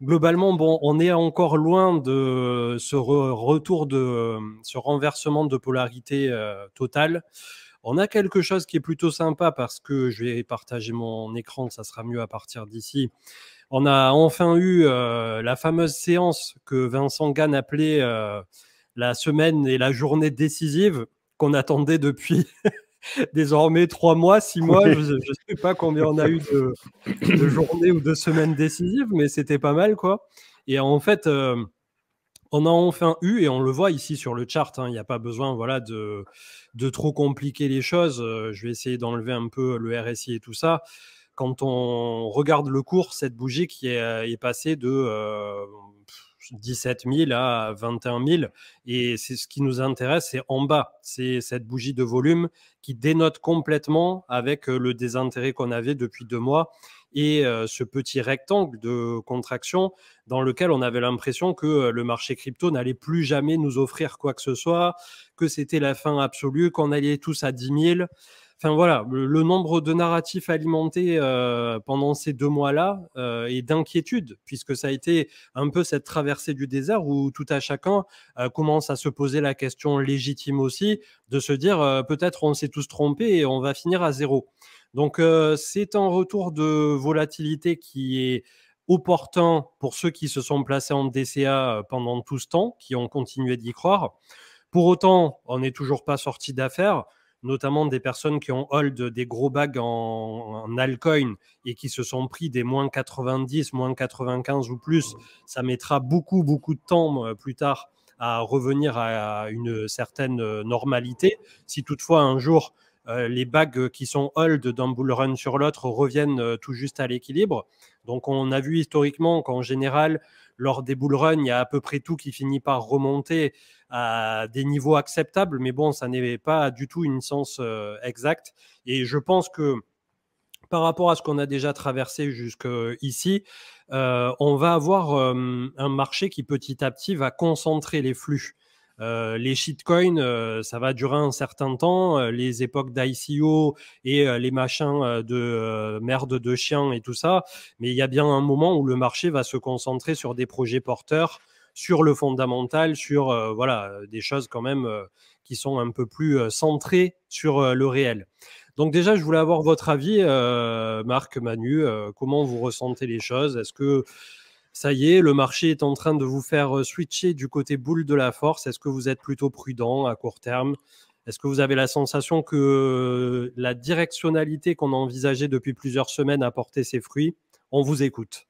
Globalement, bon, on est encore loin de ce retour de ce renversement de polarité totale. On a quelque chose qui est plutôt sympa parce que je vais partager mon écran, ça sera mieux à partir d'ici. On a enfin eu la fameuse séance que Vincent Gann appelait la semaine et la journée décisive qu'on attendait depuis désormais 3 mois, 6 mois. Je ne sais pas combien on a eu de journées ou de semaines décisives, mais c'était pas mal, quoi. Et en fait, on a enfin eu, et on le voit ici sur le chart, hein, il n'y a pas besoin voilà, de trop compliquer les choses. Je vais essayer d'enlever un peu le RSI et tout ça. Quand on regarde le cours, cette bougie qui est passée de 17 000 à 21 000, et c'est ce qui nous intéresse, c'est en bas. C'est cette bougie de volume qui dénote complètement avec le désintérêt qu'on avait depuis 2 mois et ce petit rectangle de contraction dans lequel on avait l'impression que le marché crypto n'allait plus jamais nous offrir quoi que ce soit, que c'était la fin absolue, qu'on allait tous à 10 000. Enfin voilà, le nombre de narratifs alimentés pendant ces 2 mois-là est d'inquiétude, puisque ça a été un peu cette traversée du désert où tout à chacun commence à se poser la question légitime aussi de se dire peut-être on s'est tous trompés et on va finir à zéro. Donc c'est un retour de volatilité qui est opportun pour ceux qui se sont placés en DCA pendant tout ce temps, qui ont continué d'y croire. Pour autant, on n'est toujours pas sorti d'affaires, notamment des personnes qui ont hold des gros bags en altcoin et qui se sont pris des moins 90, moins 95 ou plus. Ça mettra beaucoup, beaucoup de temps plus tard à revenir à une certaine normalité. Si toutefois un jour les bags qui sont hold d'un bull run sur l'autre reviennent tout juste à l'équilibre. Donc on a vu historiquement qu'en général, lors des bull runs, il y a à peu près tout qui finit par remonter à des niveaux acceptables, mais bon, ça n'est pas du tout une science exacte. Et je pense que par rapport à ce qu'on a déjà traversé jusqu'ici, on va avoir un marché qui petit à petit va concentrer les flux. Les shitcoins, ça va durer un certain temps. Les époques d'ICO et les machins de merde de chien et tout ça. Mais il y a bien un moment où le marché va se concentrer sur des projets porteurs, sur le fondamental, sur voilà, des choses quand même qui sont un peu plus centrées sur le réel. Donc déjà, je voulais avoir votre avis, Marc, Manu, comment vous ressentez les choses? Est-ce que ça y est, le marché est en train de vous faire switcher du côté boule de la force? Est-ce que vous êtes plutôt prudent à court terme? Est-ce que vous avez la sensation que la directionnalité qu'on a envisagée depuis plusieurs semaines a porté ses fruits? On vous écoute.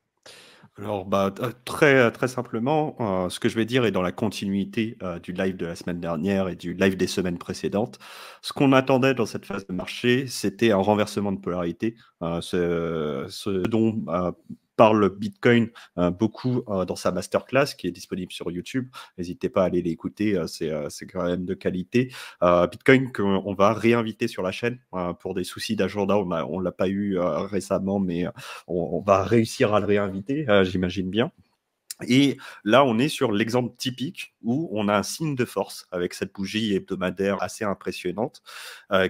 Alors, bah, très simplement, ce que je vais dire est dans la continuité du live de la semaine dernière et du live des semaines précédentes. Ce qu'on attendait dans cette phase de marché, c'était un renversement de polarité, ce dont parle Bitcoin beaucoup dans sa masterclass qui est disponible sur YouTube. N'hésitez pas à aller l'écouter, c'est quand même de qualité. Bitcoin qu'on va réinviter sur la chaîne pour des soucis d'agenda. On l'a pas eu récemment, mais on va réussir à le réinviter, j'imagine bien. Et là, on est sur l'exemple typique où on a un signe de force avec cette bougie hebdomadaire assez impressionnante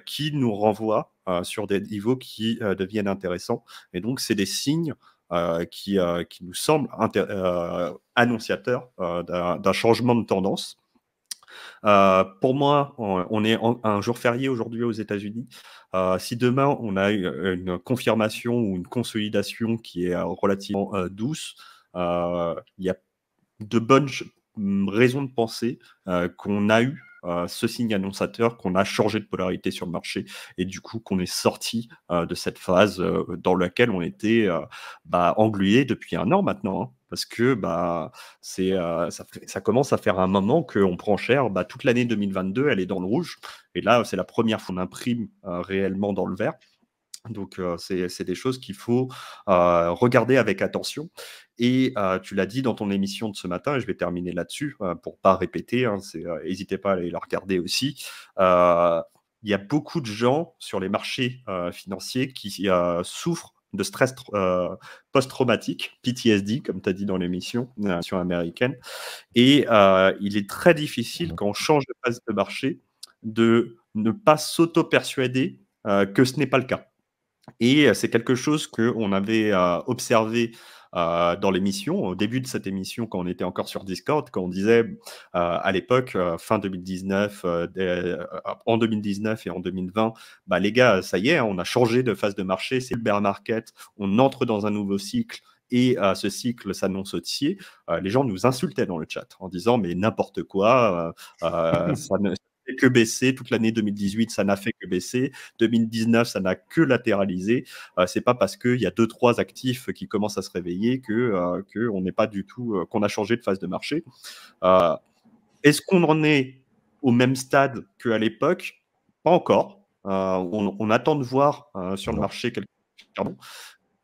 qui nous renvoie sur des niveaux qui deviennent intéressants. Et donc, c'est des signes qui nous semblent annonciateurs d'un changement de tendance. Pour moi, on est un jour férié aujourd'hui aux États-Unis. Si demain on a une confirmation ou une consolidation qui est relativement douce, il y a de bonnes raisons de penser qu'on a eu ce signe annonçateur, qu'on a changé de polarité sur le marché et du coup qu'on est sorti de cette phase dans laquelle on était englué depuis un an maintenant. Hein, parce que ça commence à faire un moment qu'on prend cher. Toute l'année 2022, elle est dans le rouge. Et là, c'est la première fois qu'on imprime réellement dans le vert. Donc, c'est des choses qu'il faut regarder avec attention. Et tu l'as dit dans ton émission de ce matin, et je vais terminer là-dessus pour pas répéter. Hein, n'hésitez pas à aller la regarder aussi. Il y a beaucoup de gens sur les marchés financiers qui souffrent de stress post-traumatique, PTSD, comme tu as dit dans l'émission américaine. Et il est très difficile, quand on change de phase de marché, de ne pas s'auto-persuader que ce n'est pas le cas. Et c'est quelque chose qu'on avait observé dans l'émission, au début de cette émission, quand on était encore sur Discord, quand on disait à l'époque, fin 2019, en 2019 et en 2020, bah, les gars, ça y est, hein, on a changé de phase de marché, c'est le bear market, on entre dans un nouveau cycle. Et ce cycle s'annonce haussier. Les gens nous insultaient dans le chat en disant mais n'importe quoi, ça ne fait que baisser. Toute l'année 2018, ça n'a fait que baisser. 2019, ça n'a que latéralisé. C'est pas parce qu'il y a 2-3 actifs qui commencent à se réveiller que on n'est pas du tout, qu'on a changé de phase de marché. Est-ce qu'on en est au même stade qu'à l'époque? Pas encore. On attend de voir sur le Non. marché quelques pardon.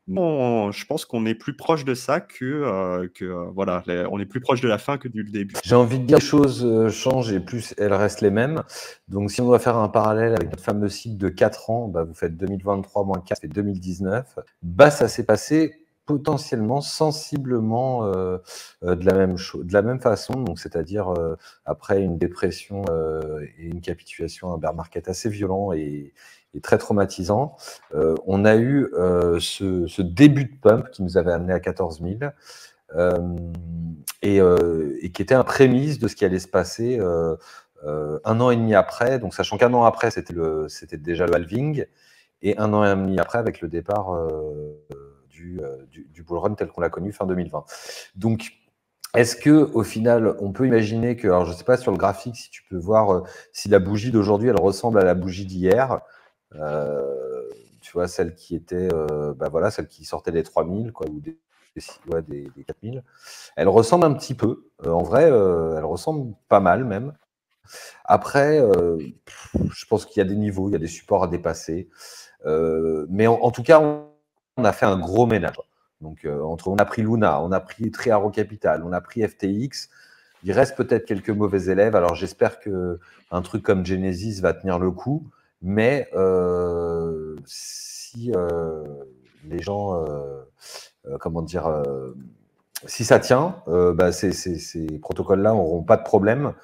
Non, je pense qu'on est plus proche de ça que voilà, on est plus proche de la fin que du début. J'ai envie de dire que les choses changent et plus elles restent les mêmes. Donc, si on doit faire un parallèle avec notre fameux cycle de 4 ans, bah, vous faites 2023 moins 4, c'est 2019. Bah, ça s'est passé potentiellement, sensiblement de la même façon. Donc, c'est-à-dire après une dépression et une capitulation, un bear market assez violent et très traumatisant, on a eu ce début de pump qui nous avait amené à 14 000. Et qui était un prémisse de ce qui allait se passer 1 an et demi après. Donc, sachant qu'1 an après, c'était déjà le halving, et 1 an et demi après, avec le départ du bull run tel qu'on l'a connu fin 2020. Donc, est-ce que au final, on peut imaginer que, alors je ne sais pas sur le graphique si tu peux voir si la bougie d'aujourd'hui, elle ressemble à la bougie d'hier. Tu vois, celle qui était, bah voilà, celle qui sortait des 3000, quoi, ou des 4000. Elle ressemble un petit peu. En vrai, elle ressemble pas mal même. Après, je pense qu'il y a des niveaux, il y a des supports à dépasser. Mais en tout cas, on a fait un gros ménage. Donc, on a pris Luna, on a pris Triaro Capital, on a pris FTX. Il reste peut-être quelques mauvais élèves. Alors, j'espère qu'un truc comme Genesis va tenir le coup. Mais si les gens, comment dire, si ça tient, bah, ces protocoles-là n'auront pas de problème.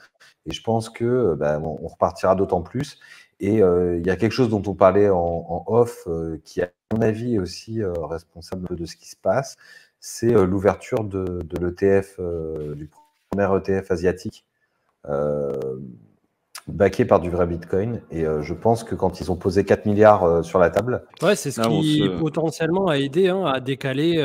Et je pense que bah, on repartira d'autant plus. Et il y a quelque chose dont on parlait en off, qui, à mon avis, est aussi responsable de ce qui se passe, c'est l'ouverture de l'ETF, du premier ETF asiatique, backé par du vrai Bitcoin. Et je pense que quand ils ont posé 4 milliards sur la table... Ouais, c'est ce qui potentiellement a aidé à décaler,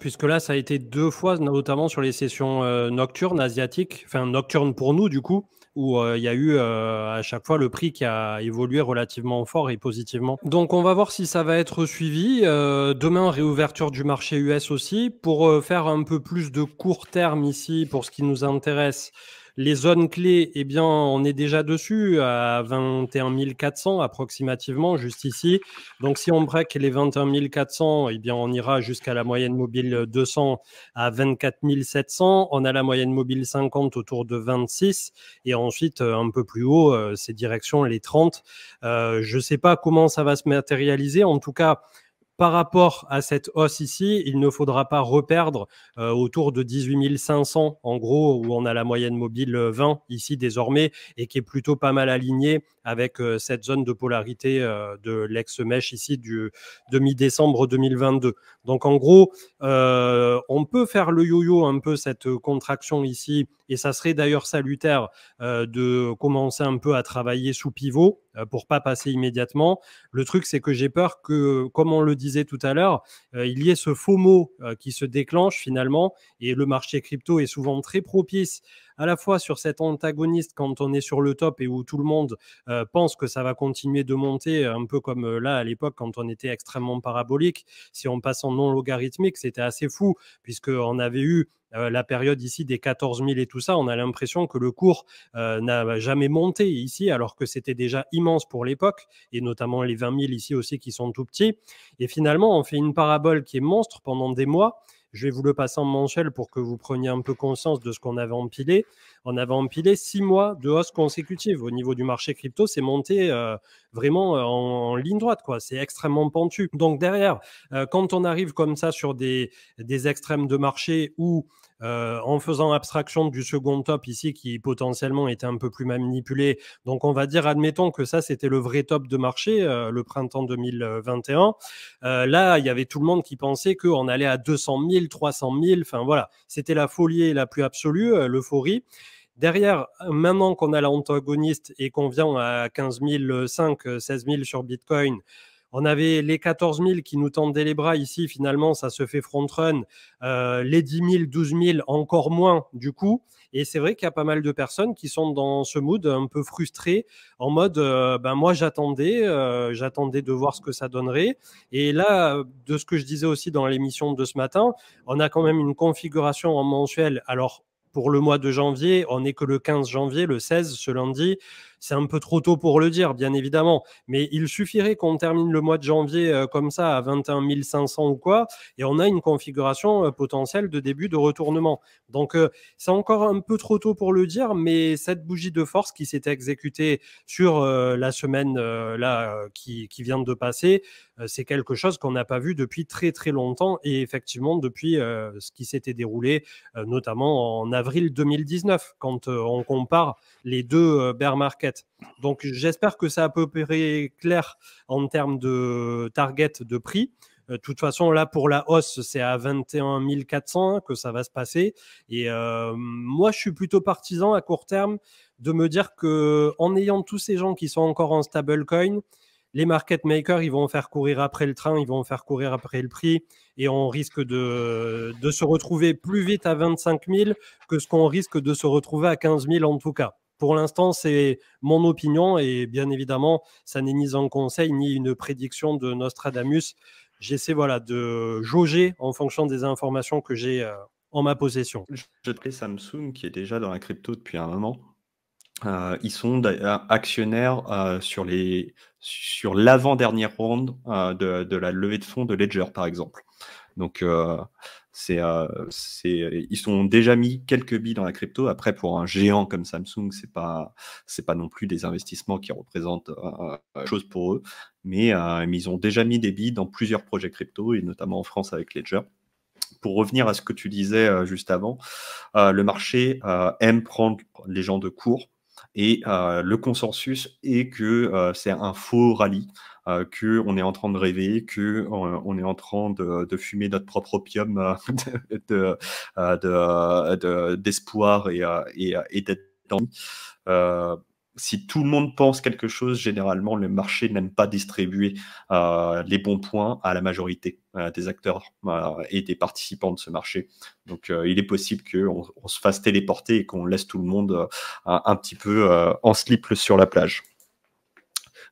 puisque là, ça a été 2 fois, notamment sur les sessions nocturnes asiatiques, enfin nocturnes pour nous du coup, où il y a eu à chaque fois le prix qui a évolué relativement fort et positivement. Donc on va voir si ça va être suivi. Demain, réouverture du marché US aussi. Pour faire un peu plus de court terme ici, pour ce qui nous intéresse, les zones clés, eh bien, on est déjà dessus à 21 400 approximativement, juste ici. Donc, si on break les 21 400, eh bien, on ira jusqu'à la moyenne mobile 200 à 24 700. On a la moyenne mobile 50 autour de 26. Et ensuite, un peu plus haut, c'est direction les 30. Je ne sais pas comment ça va se matérialiser. En tout cas, par rapport à cette hausse ici, il ne faudra pas reperdre autour de 18 500, en gros, où on a la moyenne mobile 20 ici désormais, et qui est plutôt pas mal alignée avec cette zone de polarité de l'ex-mèche ici de mi-décembre 2022. Donc en gros, on peut faire le yo-yo un peu cette contraction ici, et ça serait d'ailleurs salutaire de commencer un peu à travailler sous pivot pour pas passer immédiatement. Le truc, c'est que j'ai peur que, comme on le disait tout à l'heure, il y ait ce FOMO qui se déclenche finalement, et le marché crypto est souvent très propice à la fois sur cet antagoniste quand on est sur le top et où tout le monde pense que ça va continuer de monter, un peu comme là à l'époque quand on était extrêmement parabolique. Si on passe en non logarithmique, c'était assez fou, puisqu'on avait eu la période ici des 14 000 et tout ça, on a l'impression que le cours n'a jamais monté ici, alors que c'était déjà immense pour l'époque, et notamment les 20 000 ici aussi qui sont tout petits. Et finalement, on fait une parabole qui est monstre pendant des mois. Je vais vous le passer en manchelle pour que vous preniez un peu conscience de ce qu'on avait empilé. On avait empilé 6 mois de hausse consécutive. Au niveau du marché crypto, c'est monté vraiment en ligne droite, quoi. C'est extrêmement pentu. Donc derrière, quand on arrive comme ça sur des extrêmes de marché où en faisant abstraction du second top ici qui potentiellement était un peu plus manipulé. Donc on va dire, admettons que ça c'était le vrai top de marché, le printemps 2021. Là, il y avait tout le monde qui pensait qu'on allait à 200 000, 300 000. Enfin voilà, c'était la folie la plus absolue, l'euphorie. Derrière, maintenant qu'on a l'antagoniste et qu'on vient à 15 500, 16 000 sur Bitcoin, on avait les 14 000 qui nous tendaient les bras ici. Finalement, ça se fait front run. Les 10 000, 12 000, encore moins du coup. Et c'est vrai qu'il y a pas mal de personnes qui sont dans ce mood un peu frustré, en mode moi j'attendais de voir ce que ça donnerait. Et là, de ce que je disais aussi dans l'émission de ce matin, on a quand même une configuration en mensuel. Alors, pour le mois de janvier, on n'est que le 15 janvier, le 16, ce lundi. C'est un peu trop tôt pour le dire, bien évidemment. Mais il suffirait qu'on termine le mois de janvier comme ça, à 21 500 ou quoi, et on a une configuration potentielle de début de retournement. Donc, c'est encore un peu trop tôt pour le dire, mais cette bougie de force qui s'était exécutée sur la semaine qui vient de passer, c'est quelque chose qu'on n'a pas vu depuis très très longtemps, et effectivement depuis ce qui s'était déroulé notamment en avril 2019, quand on compare les deux bear markets. Donc j'espère que c'est à peu près clair en termes de target de prix. De toute façon, là, pour la hausse, c'est à 21 400 que ça va se passer. Et moi, je suis plutôt partisan à court terme de me dire que en ayant tous ces gens qui sont encore en stablecoin, les market makers, ils vont faire courir après le train, ils vont faire courir après le prix, et on risque de se retrouver plus vite à 25 000 que ce qu'on risque de se retrouver à 15 000 en tout cas. Pour l'instant, c'est mon opinion, et bien évidemment, ça n'est ni un conseil ni une prédiction de Nostradamus. J'essaie de jauger en fonction des informations que j'ai en ma possession. Je te Samsung, qui est déjà dans la crypto depuis un moment. Ils sont actionnaires sur l'avant-dernière ronde de la levée de fonds de Ledger, par exemple. Donc, ils ont déjà mis quelques billes dans la crypto. Après, pour un géant comme Samsung, c'est pas non plus des investissements qui représentent chose pour eux. Mais ils ont déjà mis des billes dans plusieurs projets crypto, et notamment en France avec Ledger. Pour revenir à ce que tu disais juste avant, le marché aime prendre les gens de court. Et le consensus est que c'est un faux rallye, qu'on est en train de rêver, qu'on est en train de fumer notre propre opium d'espoir et d'être dans si tout le monde pense quelque chose, généralement, le marché n'aime pas distribuer les bons points à la majorité des acteurs et des participants de ce marché. Donc, il est possible qu'on se fasse téléporter et qu'on laisse tout le monde un petit peu en slip sur la plage.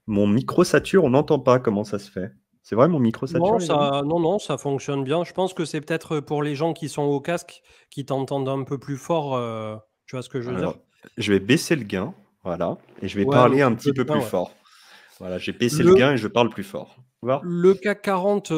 Mon micro sature, on n'entend pas. Comment ça se fait? C'est vrai, mon micro sature? Non, ça fonctionne bien. Je pense que c'est peut-être pour les gens qui sont au casque, qui t'entendent un peu plus fort. Tu vois ce que je veux dire? Je vais baisser le gain. Voilà, et je vais parler un petit peu plus fort. Voilà, j'ai baissé le gain et je parle plus fort. Le CAC 40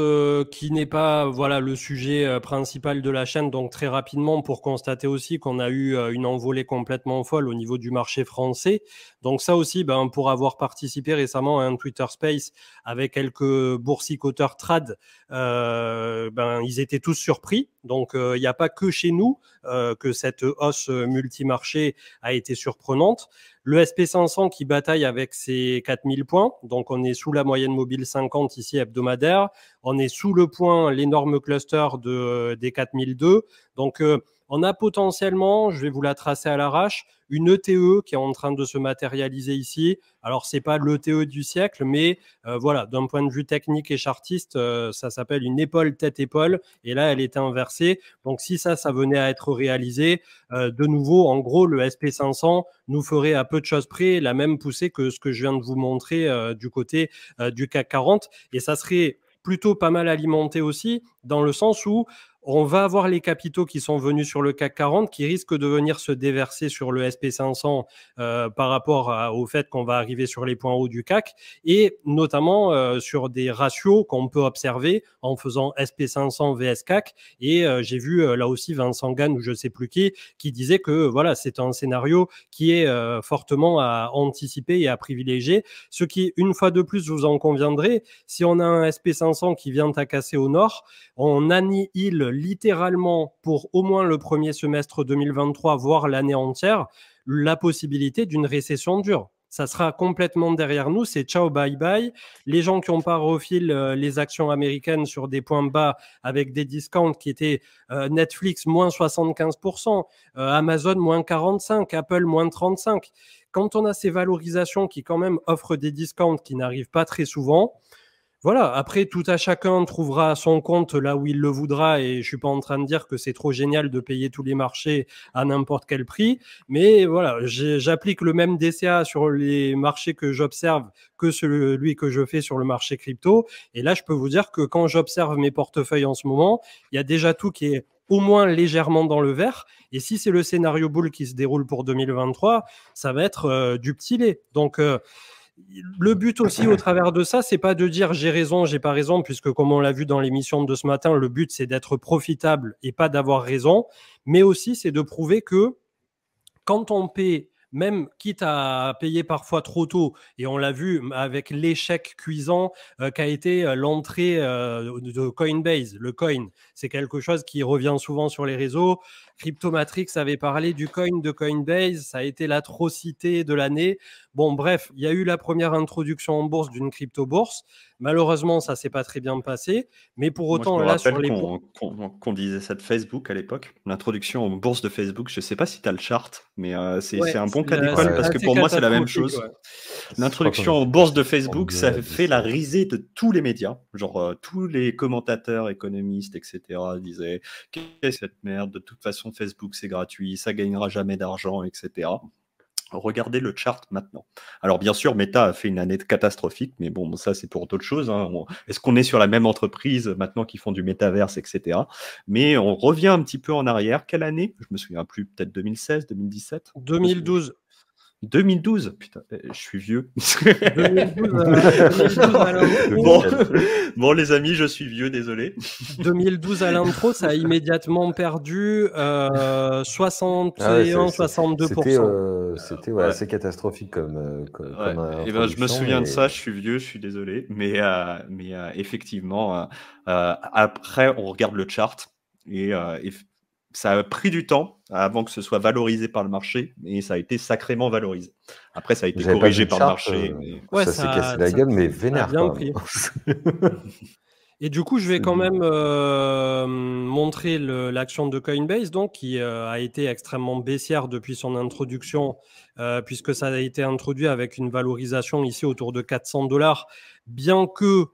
qui n'est pas le sujet principal de la chaîne, donc très rapidement pour constater aussi qu'on a eu une envolée complètement folle au niveau du marché français. Donc ça aussi, pour avoir participé récemment à un Twitter Space avec quelques boursicoteurs trad, ils étaient tous surpris. Donc il n'y a pas que chez nous que cette hausse multimarché a été surprenante. Le SP500 qui bataille avec ses 4000 points, donc on est sous la moyenne mobile 50 ici hebdomadaire, on est sous le point, l'énorme cluster des 4002. Donc on a potentiellement, je vais vous la tracer à l'arrache, une ETE qui est en train de se matérialiser ici. Alors, c'est pas l'ETE du siècle, mais d'un point de vue technique et chartiste, ça s'appelle une épaule tête-épaule. Et là, elle était inversée. Donc, si ça venait à être réalisé, de nouveau, en gros, le SP500 nous ferait à peu de choses près la même poussée que ce que je viens de vous montrer du côté du CAC 40. Et ça serait plutôt pas mal alimenté aussi, dans le sens où on va avoir les capitaux qui sont venus sur le CAC 40 qui risquent de venir se déverser sur le SP500 par rapport au fait qu'on va arriver sur les points hauts du CAC, et notamment sur des ratios qu'on peut observer en faisant SP500 vs CAC. Et j'ai vu là aussi Vincent Gann ou je ne sais plus qui disait que c'est un scénario qui est fortement à anticiper et à privilégier. Ce qui, une fois de plus, vous en conviendrez, si on a un SP500 qui vient à casser au nord, on annihile littéralement pour au moins le premier semestre 2023, voire l'année entière, la possibilité d'une récession dure. Ça sera complètement derrière nous, c'est ciao, bye bye. Les gens qui n'ont pas refil les actions américaines sur des points bas avec des discounts qui étaient Netflix moins 75%, Amazon moins 45%, Apple moins 35%. Quand on a ces valorisations qui quand même offrent des discounts qui n'arrivent pas très souvent, voilà, après, tout à chacun trouvera son compte là où il le voudra et je suis pas en train de dire que c'est trop génial de payer tous les marchés à n'importe quel prix, mais voilà, j'applique le même DCA sur les marchés que j'observe que celui que je fais sur le marché crypto. Et là, je peux vous dire que quand j'observe mes portefeuilles en ce moment, il y a déjà tout qui est au moins légèrement dans le vert. Et si c'est le scénario bull qui se déroule pour 2023, ça va être du petit lait. Donc, le but aussi au travers de ça, c'est pas de dire j'ai raison, j'ai pas raison, puisque comme on l'a vu dans l'émission de ce matin, le but c'est d'être profitable et pas d'avoir raison, mais aussi c'est de prouver que quand on paie, même quitte à payer parfois trop tôt, et on l'a vu avec l'échec cuisant qu'a été l'entrée de Coinbase, le coin, c'est quelque chose qui revient souvent sur les réseaux. Cryptomatrix avait parlé du coin de Coinbase, ça a été l'atrocité de l'année. Bon, bref, il y a eu la première introduction en bourse d'une crypto-bourse. Malheureusement, ça ne s'est pas très bien passé. Mais pour autant, Moi, je me là, sur rappelle les... qu'on disait ça de Facebook à l'époque, l'introduction en bourse de Facebook. Je ne sais pas si tu as le chart, mais c'est Ouais, un bon c'est cas d'école parce que assez pour moi, c'est la même catastrophique, chose. ouais. L'introduction en bourse de Facebook, ça fait la risée de tous les médias. Genre, tous les commentateurs, économistes, etc. disaient qu'est-ce que cette merde, de toute façon, Facebook, c'est gratuit, ça gagnera jamais d'argent, etc. Regardez le chart maintenant. Alors bien sûr, Meta a fait une année catastrophique, mais bon, ça c'est pour d'autres choses. Hein. Est-ce qu'on est sur la même entreprise maintenant qui font du métaverse, etc. Mais on revient un petit peu en arrière. Quelle année? Je me souviens plus, peut-être 2016, 2017? 2012. 2012, putain, je suis vieux. 2012 à l'intro. Bon, les amis, je suis vieux, désolé. 2012 à l'intro, ça a immédiatement perdu 61-62%. C'était assez catastrophique comme Et ben, je me souviens de ça, je suis vieux, je suis désolé. Mais effectivement, après, on regarde le chart et ça a pris du temps avant que ce soit valorisé par le marché, et ça a été sacrément valorisé. Après, ça a été corrigé par le marché. Ouais, ça s'est cassé la gueule, mais vénère. Bien pris. Et du coup, je vais quand même montrer l'action de Coinbase, donc, qui a été extrêmement baissière depuis son introduction, puisque ça a été introduit avec une valorisation ici autour de 400$, bien que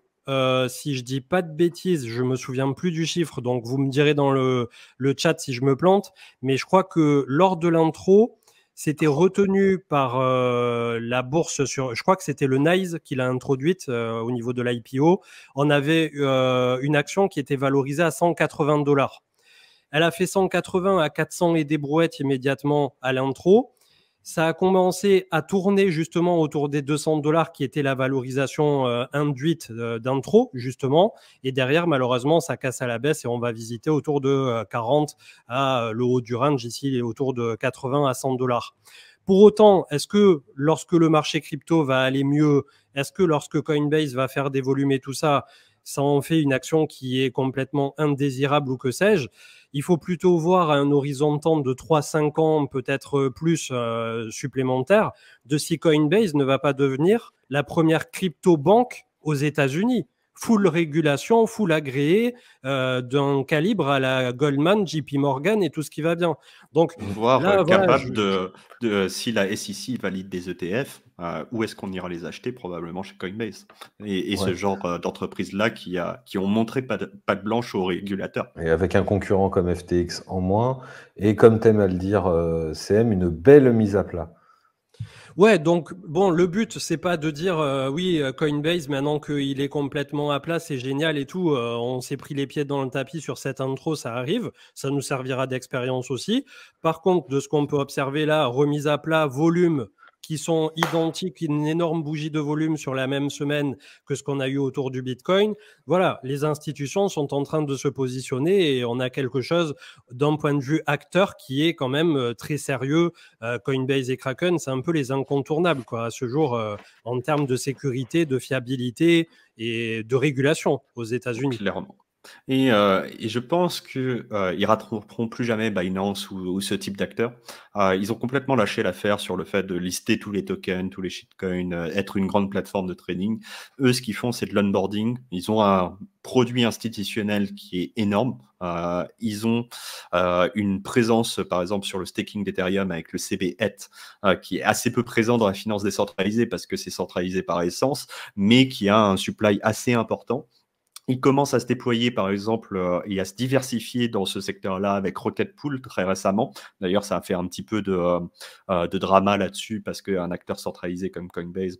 si je dis pas de bêtises, je me souviens plus du chiffre, donc vous me direz dans le chat si je me plante, mais je crois que lors de l'intro, c'était retenu par la bourse je crois que c'était le NYSE qui l'a introduite au niveau de l'IPO. On avait une action qui était valorisée à 180$. Elle a fait 180 à 400 et des brouettes immédiatement à l'intro. Ça a commencé à tourner justement autour des 200$ qui était la valorisation induite d'intro justement. Et derrière, malheureusement, ça casse à la baisse et on va visiter autour de 40 à le haut du range ici, il est autour de 80 à 100$. Pour autant, est-ce que lorsque le marché crypto va aller mieux, est-ce que lorsque Coinbase va faire des volumes et tout ça, ça en fait une action qui est complètement indésirable ou que sais-je? Il faut plutôt voir à un horizon de temps de 3-5 ans, peut-être plus supplémentaire, de si Coinbase ne va pas devenir la première crypto-banque aux États-Unis. Full régulation, full agréé, d'un calibre à la Goldman, JP Morgan et tout ce qui va bien. Donc, voire là, capable de, si la SEC valide des ETF, où est-ce qu'on ira les acheter? Probablement chez Coinbase. Et ce genre d'entreprises-là qui ont montré pas de blanche aux régulateurs. Et avec un concurrent comme FTX en moins, et comme tu aimes à le dire, CM, une belle mise à plat. Ouais, donc bon, le but, c'est pas de dire oui, Coinbase, maintenant qu'il est complètement à plat, c'est génial et tout, on s'est pris les pieds dans le tapis sur cette intro, ça arrive, ça nous servira d'expérience aussi. Par contre, de ce qu'on peut observer là, remise à plat, volume, qui sont identiques, une énorme bougie de volume sur la même semaine que ce qu'on a eu autour du Bitcoin. Voilà, les institutions sont en train de se positionner et on a quelque chose d'un point de vue acteur qui est quand même très sérieux. Coinbase et Kraken, c'est un peu les incontournables quoi, à ce jour en termes de sécurité, de fiabilité et de régulation aux États-Unis. Clairement. Et je pense qu'ils ne rattraperont plus jamais Binance ou ce type d'acteurs. Ils ont complètement lâché l'affaire sur le fait de lister tous les tokens, tous les shitcoins, être une grande plateforme de trading. Eux, ce qu'ils font, c'est de l'onboarding. Ils ont un produit institutionnel qui est énorme. Ils ont une présence, par exemple, sur le staking d'Ethereum avec le CB-ETH, qui est assez peu présent dans la finance décentralisée parce que c'est centralisé par essence, mais qui a un supply assez important. Ils commencent à se déployer, par exemple, et à se diversifier dans ce secteur-là avec Rocket Pool très récemment. D'ailleurs, ça a fait un petit peu de drama là-dessus parce qu'un acteur centralisé comme Coinbase,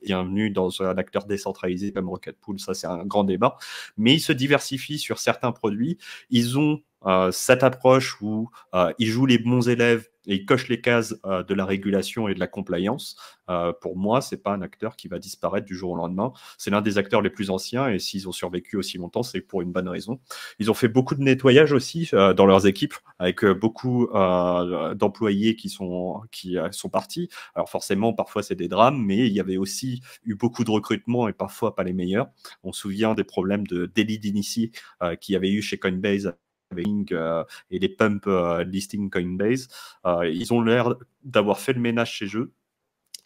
bienvenue dans un acteur décentralisé comme Rocket Pool, ça c'est un grand débat. Mais ils se diversifient sur certains produits. Ils ont cette approche où ils jouent les bons élèves et ils cochent les cases de la régulation et de la compliance. Pour moi, c'est pas un acteur qui va disparaître du jour au lendemain. C'est l'un des acteurs les plus anciens et s'ils ont survécu aussi longtemps, c'est pour une bonne raison. Ils ont fait beaucoup de nettoyage aussi dans leurs équipes avec beaucoup d'employés qui sont partis. Alors forcément, parfois c'est des drames, mais il y avait aussi eu beaucoup de recrutements et parfois pas les meilleurs. On se souvient des problèmes de délit d'initié qu'il y avait eu chez Coinbase et les pump listing Coinbase. Ils ont l'air d'avoir fait le ménage chez eux.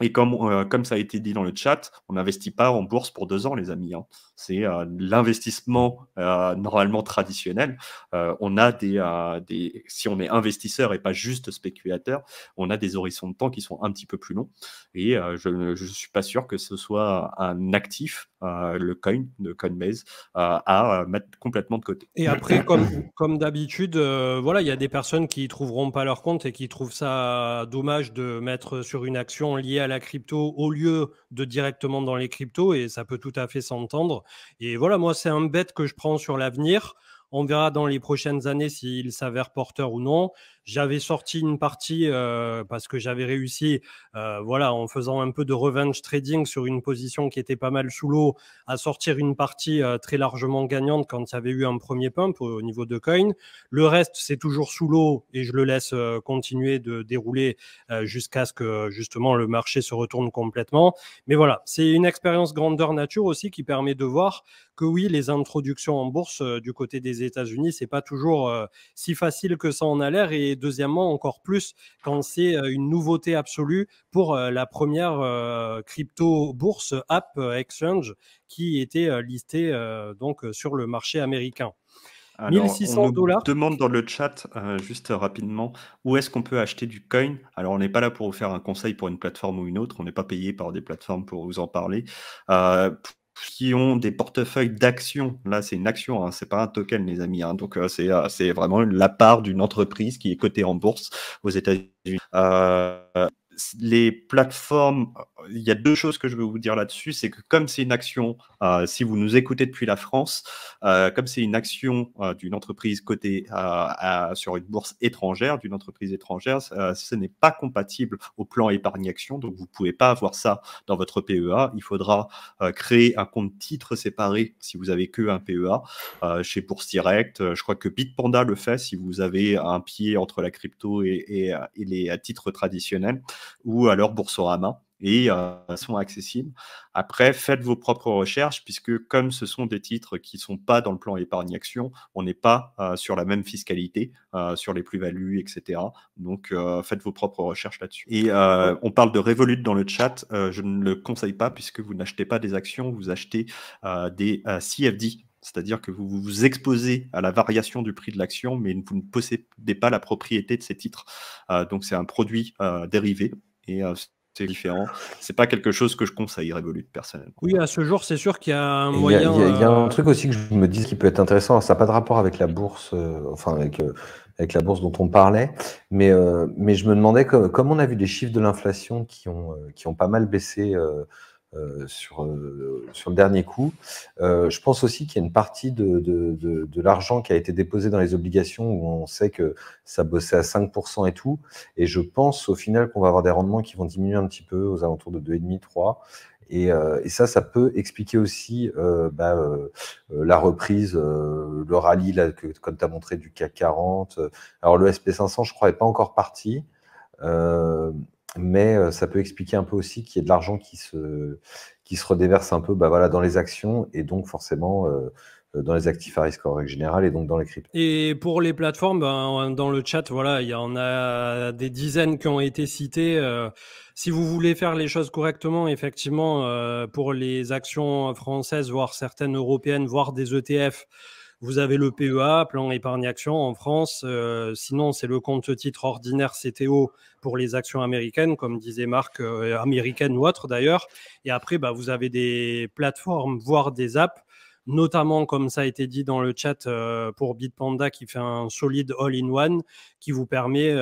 Et comme ça a été dit dans le chat, on n'investit pas en bourse pour 2 ans, les amis. Hein. C'est l'investissement normalement traditionnel. On a si on est investisseur et pas juste spéculateur, on a des horizons de temps qui sont un petit peu plus longs. Et je ne suis pas sûr que ce soit un actif, le coin de Coinbase, à mettre complètement de côté. Et après, comme d'habitude, voilà, il y a des personnes qui trouveront pas leur compte et qui trouvent ça dommage de mettre sur une action liée à la crypto au lieu de directement dans les cryptos, et ça peut tout à fait s'entendre. Et voilà, moi, c'est un bet que je prends sur l'avenir. On verra dans les prochaines années s'il s'avère porteur ou non. J'avais sorti une partie parce que j'avais réussi, voilà, en faisant un peu de revenge trading sur une position qui était pas mal sous l'eau, à sortir une partie très largement gagnante quand il y avait eu un premier pump au niveau de coin. Le reste, c'est toujours sous l'eau et je le laisse continuer de dérouler jusqu'à ce que justement le marché se retourne complètement. Mais voilà, c'est une expérience grandeur nature aussi qui permet de voir que oui, les introductions en bourse du côté des États-Unis, c'est pas toujours si facile que ça en a l'air. Et deuxièmement, encore plus quand c'est une nouveauté absolue pour la première crypto bourse app exchange qui était listée donc sur le marché américain. Alors, on 1600 nous $. demande dans le chat, juste rapidement, où est-ce qu'on peut acheter du coin? Alors, on n'est pas là pour vous faire un conseil pour une plateforme ou une autre. On n'est pas payé par des plateformes pour vous en parler. Qui ont des portefeuilles d'actions. Là, c'est une action, hein, c'est pas un token, les amis. Hein. Donc, c'est vraiment la part d'une entreprise qui est cotée en bourse aux États-Unis. Les plateformes, il y a 2 choses que je veux vous dire là-dessus, c'est que comme c'est une action, si vous nous écoutez depuis la France, comme c'est une action d'une entreprise cotée sur une bourse étrangère, d'une entreprise étrangère, ce n'est pas compatible au plan épargne-action, donc vous ne pouvez pas avoir ça dans votre PEA. Il faudra créer un compte titre séparé si vous avez que un PEA chez Bourse Direct. Je crois que Bitpanda le fait si vous avez un pied entre la crypto et les titres traditionnels, ou alors Boursorama, et sont accessibles. Après, faites vos propres recherches, puisque comme ce sont des titres qui ne sont pas dans le plan épargne-action, on n'est pas sur la même fiscalité, sur les plus-values, etc. Donc, faites vos propres recherches là-dessus. Et on parle de Revolut dans le chat. Je ne le conseille pas, puisque vous n'achetez pas des actions, vous achetez des CFD. C'est-à-dire que vous vous exposez à la variation du prix de l'action, mais vous ne possédez pas la propriété de ces titres. Donc, c'est un produit dérivé et c'est différent. C'est pas quelque chose que je conseille, Revolut, personnellement. Oui, à ce jour, c'est sûr qu'il y a un Et moyen. Il y a un truc aussi que je me dis qui peut être intéressant. Ça n'a pas de rapport avec la bourse, enfin avec la bourse dont on parlait, mais je me demandais comme on a vu des chiffres de l'inflation qui ont pas mal baissé sur le dernier coup. Je pense aussi qu'il y a une partie de l'argent qui a été déposé dans les obligations où on sait que ça bossait à 5% et tout. Et je pense au final qu'on va avoir des rendements qui vont diminuer un petit peu aux alentours de 2,5, 3. Et ça peut expliquer aussi la reprise, le rallye là, comme tu as montré du CAC 40. Alors le SP500, je crois, n'est pas encore parti. Mais ça peut expliquer un peu aussi qu'il y ait de l'argent qui se redéverse un peu dans les actions et donc forcément dans les actifs à risque en règle générale et donc dans les cryptos. Et pour les plateformes, ben, dans le chat, voilà, il y en a des dizaines qui ont été citées. Si vous voulez faire les choses correctement, effectivement, pour les actions françaises, voire certaines européennes, voire des ETF, vous avez le PEA, plan épargne action en France. Sinon, c'est le compte titre ordinaire CTO pour les actions américaines, comme disait Marc, américaines ou autres d'ailleurs. Et après, bah, vous avez des plateformes, voire des apps, notamment, comme ça a été dit dans le chat, pour Bitpanda, qui fait un solide all-in-one, qui vous permet,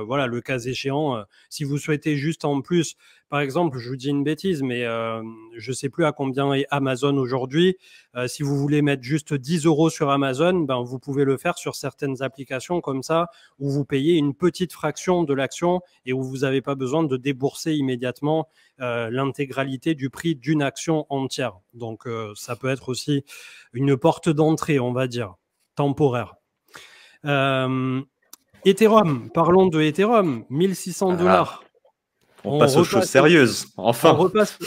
voilà, le cas échéant, si vous souhaitez juste en plus, par exemple, je vous dis une bêtise, mais je ne sais plus à combien est Amazon aujourd'hui. Si vous voulez mettre juste 10 € sur Amazon, ben, vous pouvez le faire sur certaines applications comme ça, où vous payez une petite fraction de l'action et où vous n'avez pas besoin de débourser immédiatement l'intégralité du prix d'une action entière. Donc, ça peut être aussi une porte d'entrée, on va dire, temporaire. Ethereum, parlons de Ethereum, 1600 $. On passe aux choses sérieuses, enfin.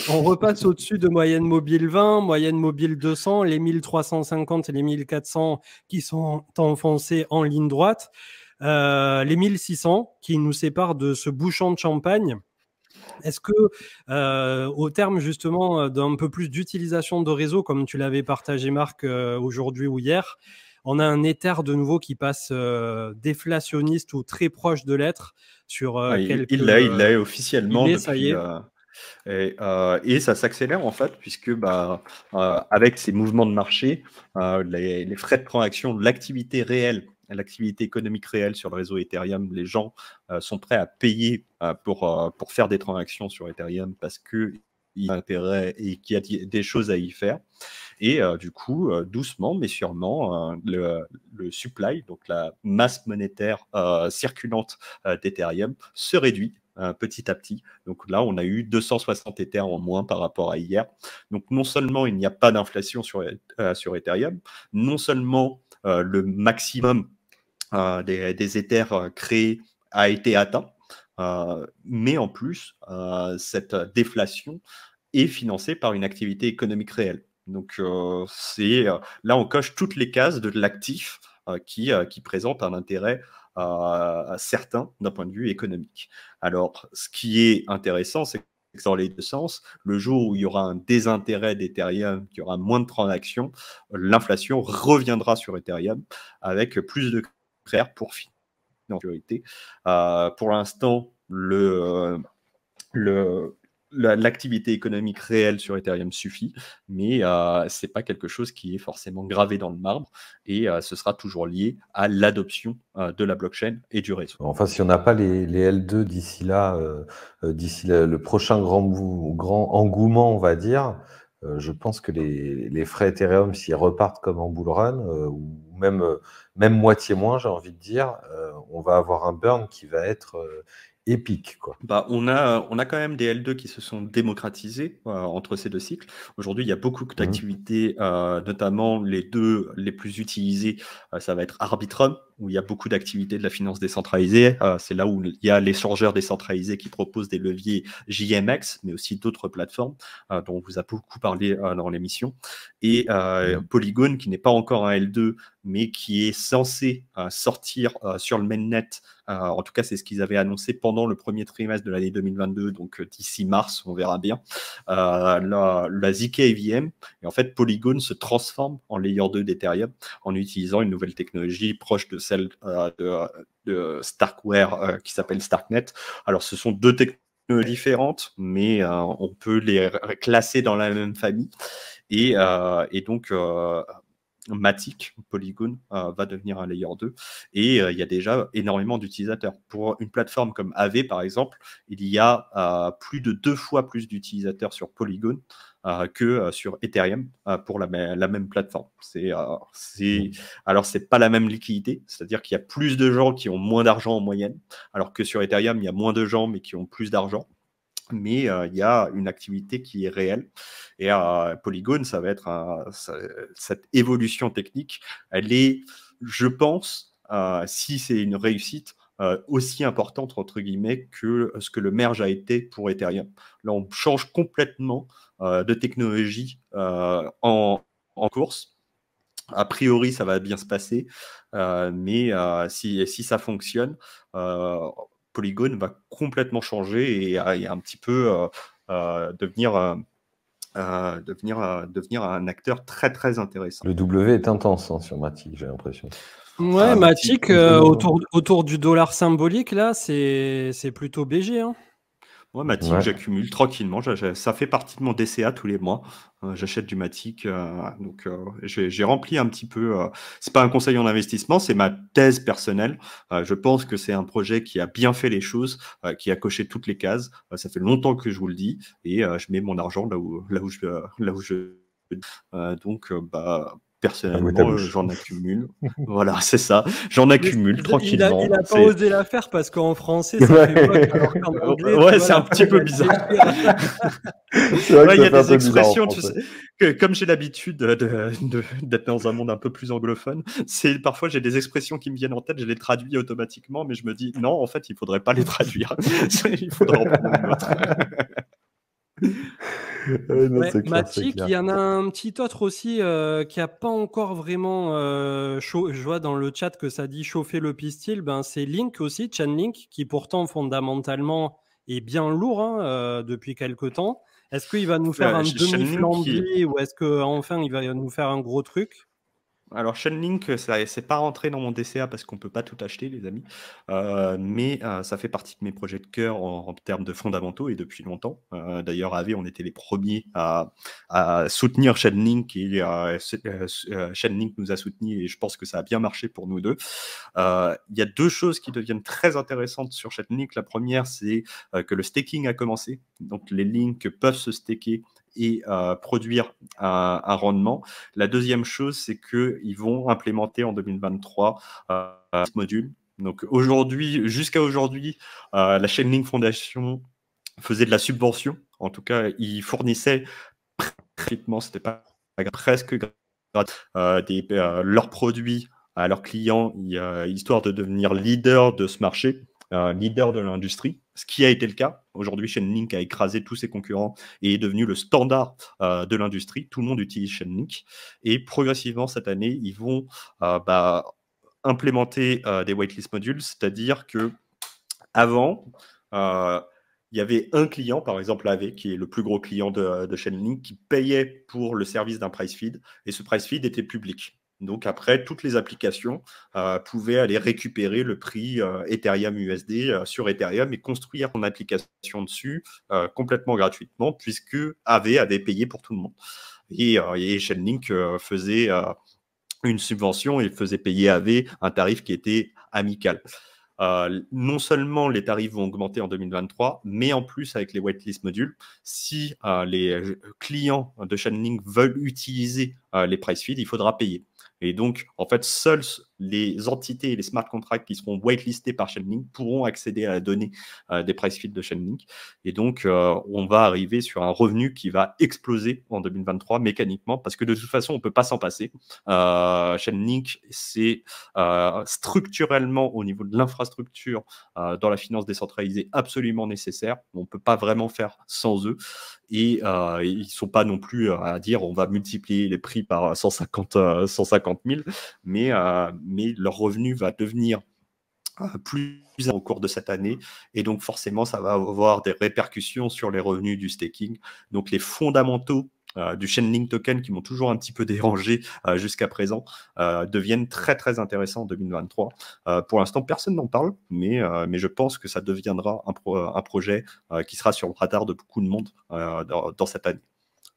On repasse au-dessus de moyenne mobile 20, moyenne mobile 200, les 1350 et les 1400 qui sont enfoncés en ligne droite, les 1600 qui nous séparent de ce bouchon de champagne. Est-ce que, au terme justement d'un peu plus d'utilisation de réseau, comme tu l'avais partagé Marc aujourd'hui ou hier, on a un Ether de nouveau qui passe déflationniste ou très proche de l'être sur quelques... Il l'est officiellement depuis... Ça y est. Et ça s'accélère en fait, puisque avec ces mouvements de marché, les frais de transaction, l'activité réelle, l'activité économique réelle sur le réseau Ethereum, les gens sont prêts à payer pour faire des transactions sur Ethereum parce qu'il y a intérêt et qu'il y a des choses à y faire. Et du coup, doucement mais sûrement, le supply, donc la masse monétaire circulante d'Ethereum, se réduit petit à petit. Donc là, on a eu 260 Ethers en moins par rapport à hier. Donc non seulement il n'y a pas d'inflation sur Ethereum, non seulement le maximum des Ethers créés a été atteint, mais en plus, cette déflation est financée par une activité économique réelle. Donc là, on coche toutes les cases de l'actif qui présente un intérêt certain d'un point de vue économique. Alors, ce qui est intéressant, c'est que dans les deux sens, le jour où il y aura un désintérêt d'Ethereum, qu'il y aura moins de transactions, l'inflation reviendra sur Ethereum avec plus de créateurs pour financer en priorité. Pour l'instant, l'activité économique réelle sur Ethereum suffit, mais ce n'est pas quelque chose qui est forcément gravé dans le marbre et ce sera toujours lié à l'adoption de la blockchain et du réseau. Enfin, si on n'a pas les L2 d'ici là, le prochain grand engouement, on va dire, je pense que les frais Ethereum, s'ils repartent comme en bull run, ou même moitié moins, j'ai envie de dire, on va avoir un burn qui va être épique, quoi. On a quand même des L2 qui se sont démocratisés entre ces deux cycles. Aujourd'hui, il y a beaucoup d'activités, notamment les deux les plus utilisés, ça va être Arbitrum, où il y a beaucoup d'activités de la finance décentralisée. C'est là où il y a l'échangeur décentralisé qui propose des leviers JMX, mais aussi d'autres plateformes dont on vous a beaucoup parlé dans l'émission. Et Polygon, qui n'est pas encore un L2, mais qui est censé sortir sur le mainnet. En tout cas, c'est ce qu'ils avaient annoncé pendant le premier trimestre de l'année 2022, donc d'ici mars, on verra bien. La ZK EVM, et en fait, Polygon se transforme en layer 2 d'Ethereum en utilisant une nouvelle technologie proche de celle de Starkware qui s'appelle Starknet. Alors, ce sont deux technologies différentes, mais on peut les classer dans la même famille. Et donc, Matic, Polygon, va devenir un layer 2. Et il y a déjà énormément d'utilisateurs. Pour une plateforme comme Aave, par exemple, il y a plus de 2 fois plus d'utilisateurs sur Polygon que sur Ethereum pour la même plateforme. Alors, c'est pas la même liquidité, c'est-à-dire qu'il y a plus de gens qui ont moins d'argent en moyenne, alors que sur Ethereum, il y a moins de gens, mais qui ont plus d'argent. Mais il y a une activité qui est réelle. Et Polygon, ça va être cette évolution technique. Elle est, je pense, si c'est une réussite, aussi importante, entre guillemets, que ce que le merge a été pour Ethereum. Là, on change complètement de technologie en course. A priori, ça va bien se passer, mais si ça fonctionne, Polygon va complètement changer et un petit peu devenir un acteur très très intéressant. Le W est intense sur Matic, j'ai l'impression. Ouais, Matic, autour du dollar symbolique, là, c'est plutôt BG. Hein. Moi, Matic, j'accumule tranquillement. Ça fait partie de mon DCA tous les mois. J'achète du Matic. Donc, j'ai rempli un petit peu. C'est pas un conseil en investissement, c'est ma thèse personnelle. Je pense que c'est un projet qui a bien fait les choses, qui a coché toutes les cases. Ça fait longtemps que je vous le dis, et je mets mon argent là où je. Donc, personnellement, j'en accumule. Voilà, c'est ça. J'en accumule tranquillement. Il a pas osé la faire parce qu'en français, ça fait bloc, alors qu'en anglais... Ouais, c'est un petit peu bizarre. Il y a des expressions, tu sais, que comme j'ai l'habitude d'être dans un monde un peu plus anglophone, parfois j'ai des expressions qui me viennent en tête, je les traduis automatiquement, mais je me dis, non, en fait, il faudrait pas les traduire. Il faudrait en prendre une autre. Matic, il y en a un petit autre aussi qui n'a pas encore vraiment je vois dans le chat que ça dit chauffer le pistil, c'est Link aussi, Chainlink, qui pourtant fondamentalement est bien lourd depuis quelques temps. Est-ce qu'il va nous faire un demi-flambier ou est-ce qu'enfin il va nous faire un gros truc? Alors, Chainlink, c'est pas rentré dans mon DCA parce qu'on peut pas tout acheter, les amis. Mais ça fait partie de mes projets de cœur en termes de fondamentaux et depuis longtemps. D'ailleurs, à AV, on était les premiers à soutenir Chainlink et Chainlink nous a soutenus et je pense que ça a bien marché pour nous deux. Il y a deux choses qui deviennent très intéressantes sur Chainlink. La première, c'est que le staking a commencé. Donc, les links peuvent se staker et produire un rendement. La deuxième chose, c'est qu'ils vont implémenter en 2023 ce module. Donc aujourd'hui, jusqu'à aujourd'hui, la Chainlink Foundation faisait de la subvention. En tout cas, ils fournissaient gratuitement, c'était pas presque gratuit, leurs produits à leurs clients, histoire de devenir leader de ce marché. Leader de l'industrie, ce qui a été le cas. Aujourd'hui, Chainlink a écrasé tous ses concurrents et est devenu le standard de l'industrie. Tout le monde utilise Chainlink. Et progressivement, cette année, ils vont implémenter des whitelist modules, c'est-à-dire que avant, il y avait un client, par exemple AV, qui est le plus gros client de Chainlink, qui payait pour le service d'un price feed, et ce price feed était public. Donc après, toutes les applications pouvaient aller récupérer le prix Ethereum USD sur Ethereum et construire une application dessus complètement gratuitement, puisque AV avait payé pour tout le monde. Et Chainlink faisait une subvention et faisait payer AV un tarif qui était amical. Non seulement les tarifs vont augmenter en 2023, mais en plus avec les whitelist modules, si les clients de Chainlink veulent utiliser les price feeds, il faudra payer. Et donc, en fait, seules les entités et les smart contracts qui seront whitelistés par Chainlink pourront accéder à la donnée des price feeds de Chainlink. Et donc, on va arriver sur un revenu qui va exploser en 2023 mécaniquement, parce que de toute façon, on ne peut pas s'en passer. Chainlink, c'est structurellement, au niveau de l'infrastructure, dans la finance décentralisée, absolument nécessaire. On ne peut pas vraiment faire sans eux. Et ils ne sont pas non plus à dire on va multiplier les prix par 150 000, mais leur revenu va devenir plus au cours de cette année. Et donc, forcément, ça va avoir des répercussions sur les revenus du staking. Donc, les fondamentaux du Chainlink token qui m'ont toujours un petit peu dérangé jusqu'à présent deviennent très très intéressants en 2023. Pour l'instant, personne n'en parle, mais je pense que ça deviendra un projet qui sera sur le radar de beaucoup de monde dans cette année.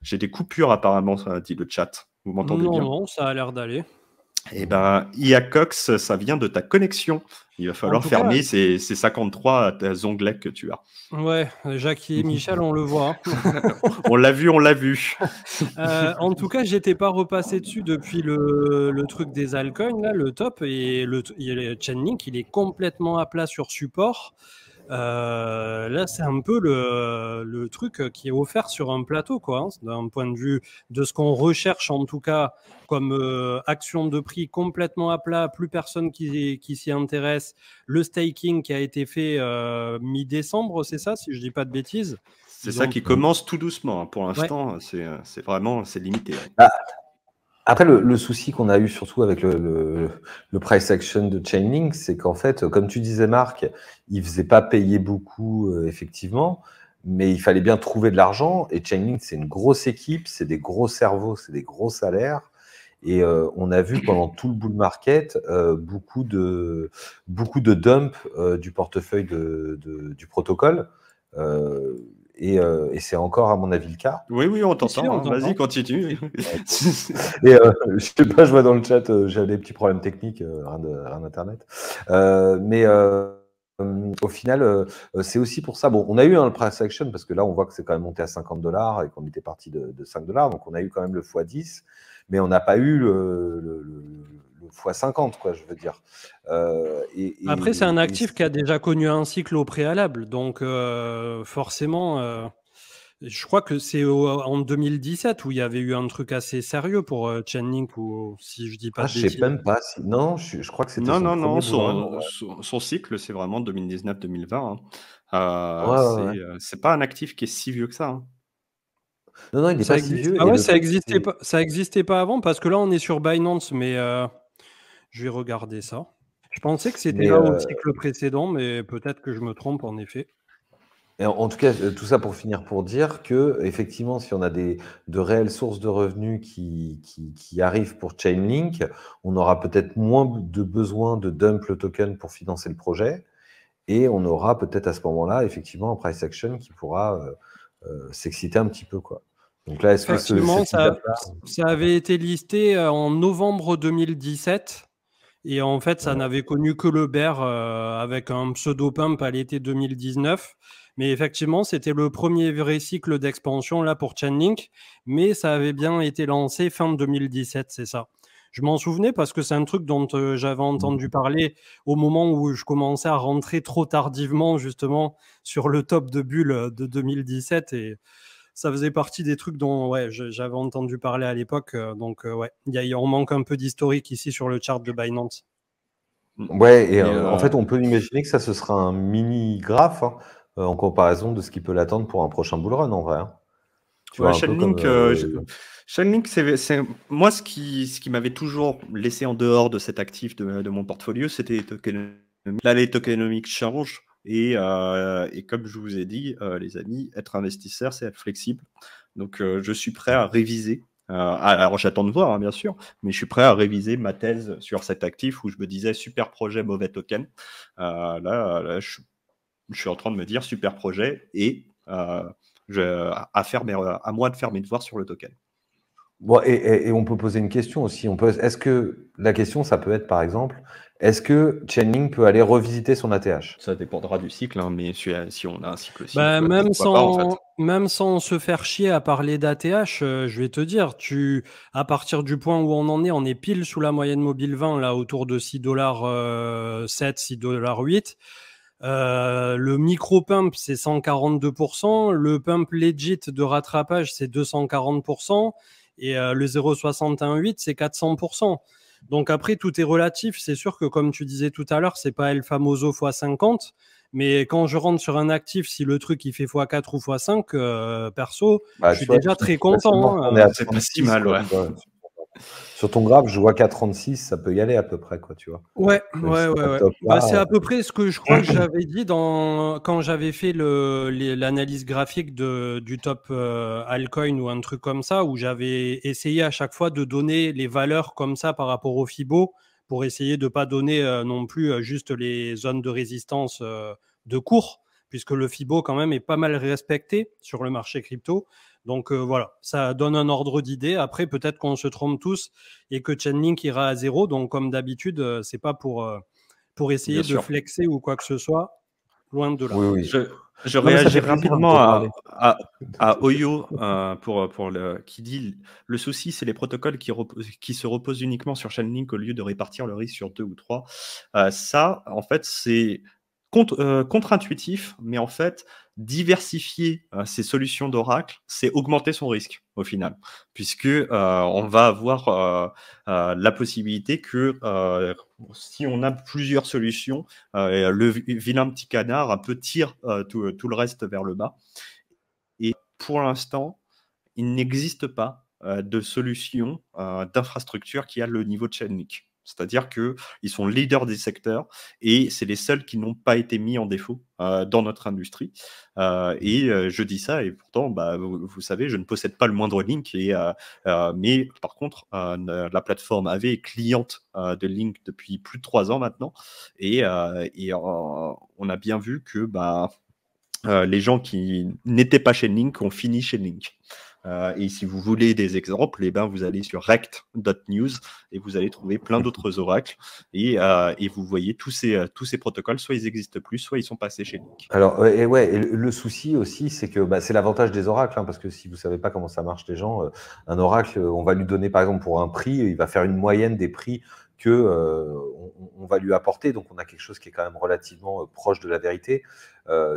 J'ai des coupures apparemment, dit le chat. Vous m'entendez bien? Non, ça a l'air d'aller. Eh bien, IACOX, ça vient de ta connexion. Il va falloir fermer ces 53 onglets que tu as. Ouais, Jacques et Michel, on le voit. On l'a vu, on l'a vu. En tout cas, j'étais pas repassé dessus depuis le truc des altcoins, là, le top. Et le Chainlink, il est complètement à plat sur support. Là, c'est un peu le truc qui est offert sur un plateau, quoi, hein, d'un point de vue de ce qu'on recherche, en tout cas, comme action de prix complètement à plat, plus personne qui s'y intéresse. Le staking qui a été fait mi-décembre, c'est ça, si je dis pas de bêtises. C'est ça qui commence tout doucement. Pour l'instant, c'est vraiment limité. Après, le souci qu'on a eu surtout avec le price action de Chainlink, c'est qu'en fait, comme tu disais, Marc, il ne faisait pas payer beaucoup, effectivement, mais il fallait bien trouver de l'argent. Et Chainlink, c'est une grosse équipe, c'est des gros cerveaux, c'est des gros salaires. Et on a vu pendant tout le bull market beaucoup de dump du portefeuille du protocole. Et c'est encore, à mon avis, le cas. Oui, oui, on Si, t'entend. on Hein. Vas-y, t'entend. continue. Et je sais pas, je vois dans le chat, j'ai des petits problèmes techniques, rien d'internet. Au final, c'est aussi pour ça. Bon, on a eu le price action parce que là, on voit que c'est quand même monté à $50 et qu'on était parti de $5. Donc, on a eu quand même le x10, mais on n'a pas eu le x50, quoi, je veux dire. Après, c'est un actif qui a déjà connu un cycle au préalable. Donc, forcément, je crois que c'est en 2017 où il y avait eu un truc assez sérieux pour Chainlink, ou si je dis pas de je sais bêtises. même pas si. Non, je crois que c'était Non, son non, non, premier bull run. son cycle, c'est vraiment 2019-2020. Ouais. C'est pas un actif qui est si vieux que ça. Hein. Non, il n'est Ça pas si existe. vieux. Ah Et ouais, le fait, c'est. ça existait pas avant parce que là, on est sur Binance, mais je vais regarder ça. Je pensais que c'était Mais là au cycle précédent, mais peut-être que je me trompe en effet. et en tout cas, tout ça pour finir pour dire que, effectivement, si on a de réelles sources de revenus qui arrivent pour Chainlink, on aura peut-être moins de besoin de dump le token pour financer le projet, et on aura peut-être à ce moment-là, effectivement, un price action qui pourra s'exciter un petit peu, quoi. Donc là, est-ce que Effectivement, cette étape-là. ça avait été listé en novembre 2017. Et en fait, ça Ouais. n'avait connu que le bear avec un pseudo-pump à l'été 2019. Mais effectivement, c'était le premier vrai cycle d'expansion là pour Chainlink. Mais ça avait bien été lancé fin 2017, c'est ça. Je m'en souvenais parce que c'est un truc dont j'avais entendu parler au moment où je commençais à rentrer trop tardivement justement sur le top de bulle de 2017. Et ça faisait partie des trucs dont ouais, j'avais entendu parler à l'époque. Donc ouais, on manque un peu d'historique ici sur le chart de Binance. Ouais, et Mais en fait, on peut imaginer que ça, ce sera un mini graphe, hein, en comparaison de ce qui peut l'attendre pour un prochain bull run, en vrai. Hein. Tu ouais, vois, un peu comme. Chainlink, c'est moi ce qui m'avait toujours laissé en dehors de cet actif de mon portfolio, c'était les tokenomics. Là, les tokenomics changent et comme je vous ai dit, les amis, être investisseur, c'est être flexible. Donc, je suis prêt à réviser. Alors, j'attends de voir, hein, bien sûr, mais je suis prêt à réviser ma thèse sur cet actif où je me disais super projet, mauvais token. Là, je suis en train de me dire super projet et à moi de faire mes devoirs sur le token. Bon, et on peut poser une question aussi. Est-ce que la question, ça peut être par exemple, est-ce que Chainlink peut aller revisiter son ATH? Ça dépendra du cycle, hein, mais si on a un cycle Bah, cycle, pourquoi pas en fait. même sans se faire chier à parler d'ATH, je vais te dire, à partir du point où on est pile sous la moyenne mobile 20, là, autour de 6,7 $, 6,8 $. Le micro-pump, c'est 142%. Le pump legit de rattrapage, c'est 240%. Et le 0,618, c'est 400%. Donc après, tout est relatif. C'est sûr que, comme tu disais tout à l'heure, c'est pas El Famoso x50. Mais quand je rentre sur un actif, si le truc il fait x4 ou x5, perso, Bah, je suis tu vois, déjà très facilement, content. on est à C'est pas si 36, mal, quoi, ouais. tu vois. Sur ton graphe, je vois qu'à 36, ça peut y aller à peu près, quoi, tu vois. Ouais, Même si ouais, c'est ouais, pas ouais. top Bah, là. c'est à peu près ce que je crois que j'avais dit quand j'avais fait l'analyse graphique du top altcoin ou un truc comme ça, où j'avais essayé à chaque fois de donner les valeurs comme ça par rapport au Fibo pour essayer de pas donner non plus juste les zones de résistance de cours, puisque le Fibo quand même est pas mal respecté sur le marché crypto. Donc voilà, ça donne un ordre d'idée. Après, peut-être qu'on se trompe tous et que Chainlink ira à zéro. Donc, comme d'habitude, c'est pas pour essayer Bien de sûr. flexer ou quoi que ce soit. Loin de là. Oui, oui. Je Non, mais ça réagis fait plaisir de te rapidement reparler. à Oyo qui dit le souci, c'est les protocoles qui se reposent uniquement sur Chainlink au lieu de répartir le risque sur 2 ou 3. Ça, en fait, c'est contre-intuitif, mais en fait, diversifier ces solutions d'oracle, c'est augmenter son risque au final, puisque on va avoir la possibilité que si on a plusieurs solutions, le vilain petit canard un peu tire tout le reste vers le bas. Et pour l'instant, il n'existe pas de solutions d'infrastructure qui a le niveau de Chainlink. C'est-à-dire qu'ils sont leaders des secteurs et c'est les seuls qui n'ont pas été mis en défaut dans notre industrie. Je dis ça et pourtant, vous savez, je ne possède pas le moindre link. Mais par contre, la plateforme AV est cliente de Link depuis plus de 3 ans maintenant. On a bien vu que les gens qui n'étaient pas chez Link ont fini chez Link. Et si vous voulez des exemples, vous allez sur rect.news et vous allez trouver plein d'autres oracles et vous voyez tous ces protocoles, soit ils n'existent plus, soit ils sont passés chez Link. Alors, et le souci aussi, c'est que c'est l'avantage des oracles, hein, parce que si vous ne savez pas comment ça marche les gens, un oracle, on va lui donner par exemple pour un prix, il va faire une moyenne des prix que on va lui apporter, donc on a quelque chose qui est quand même relativement proche de la vérité,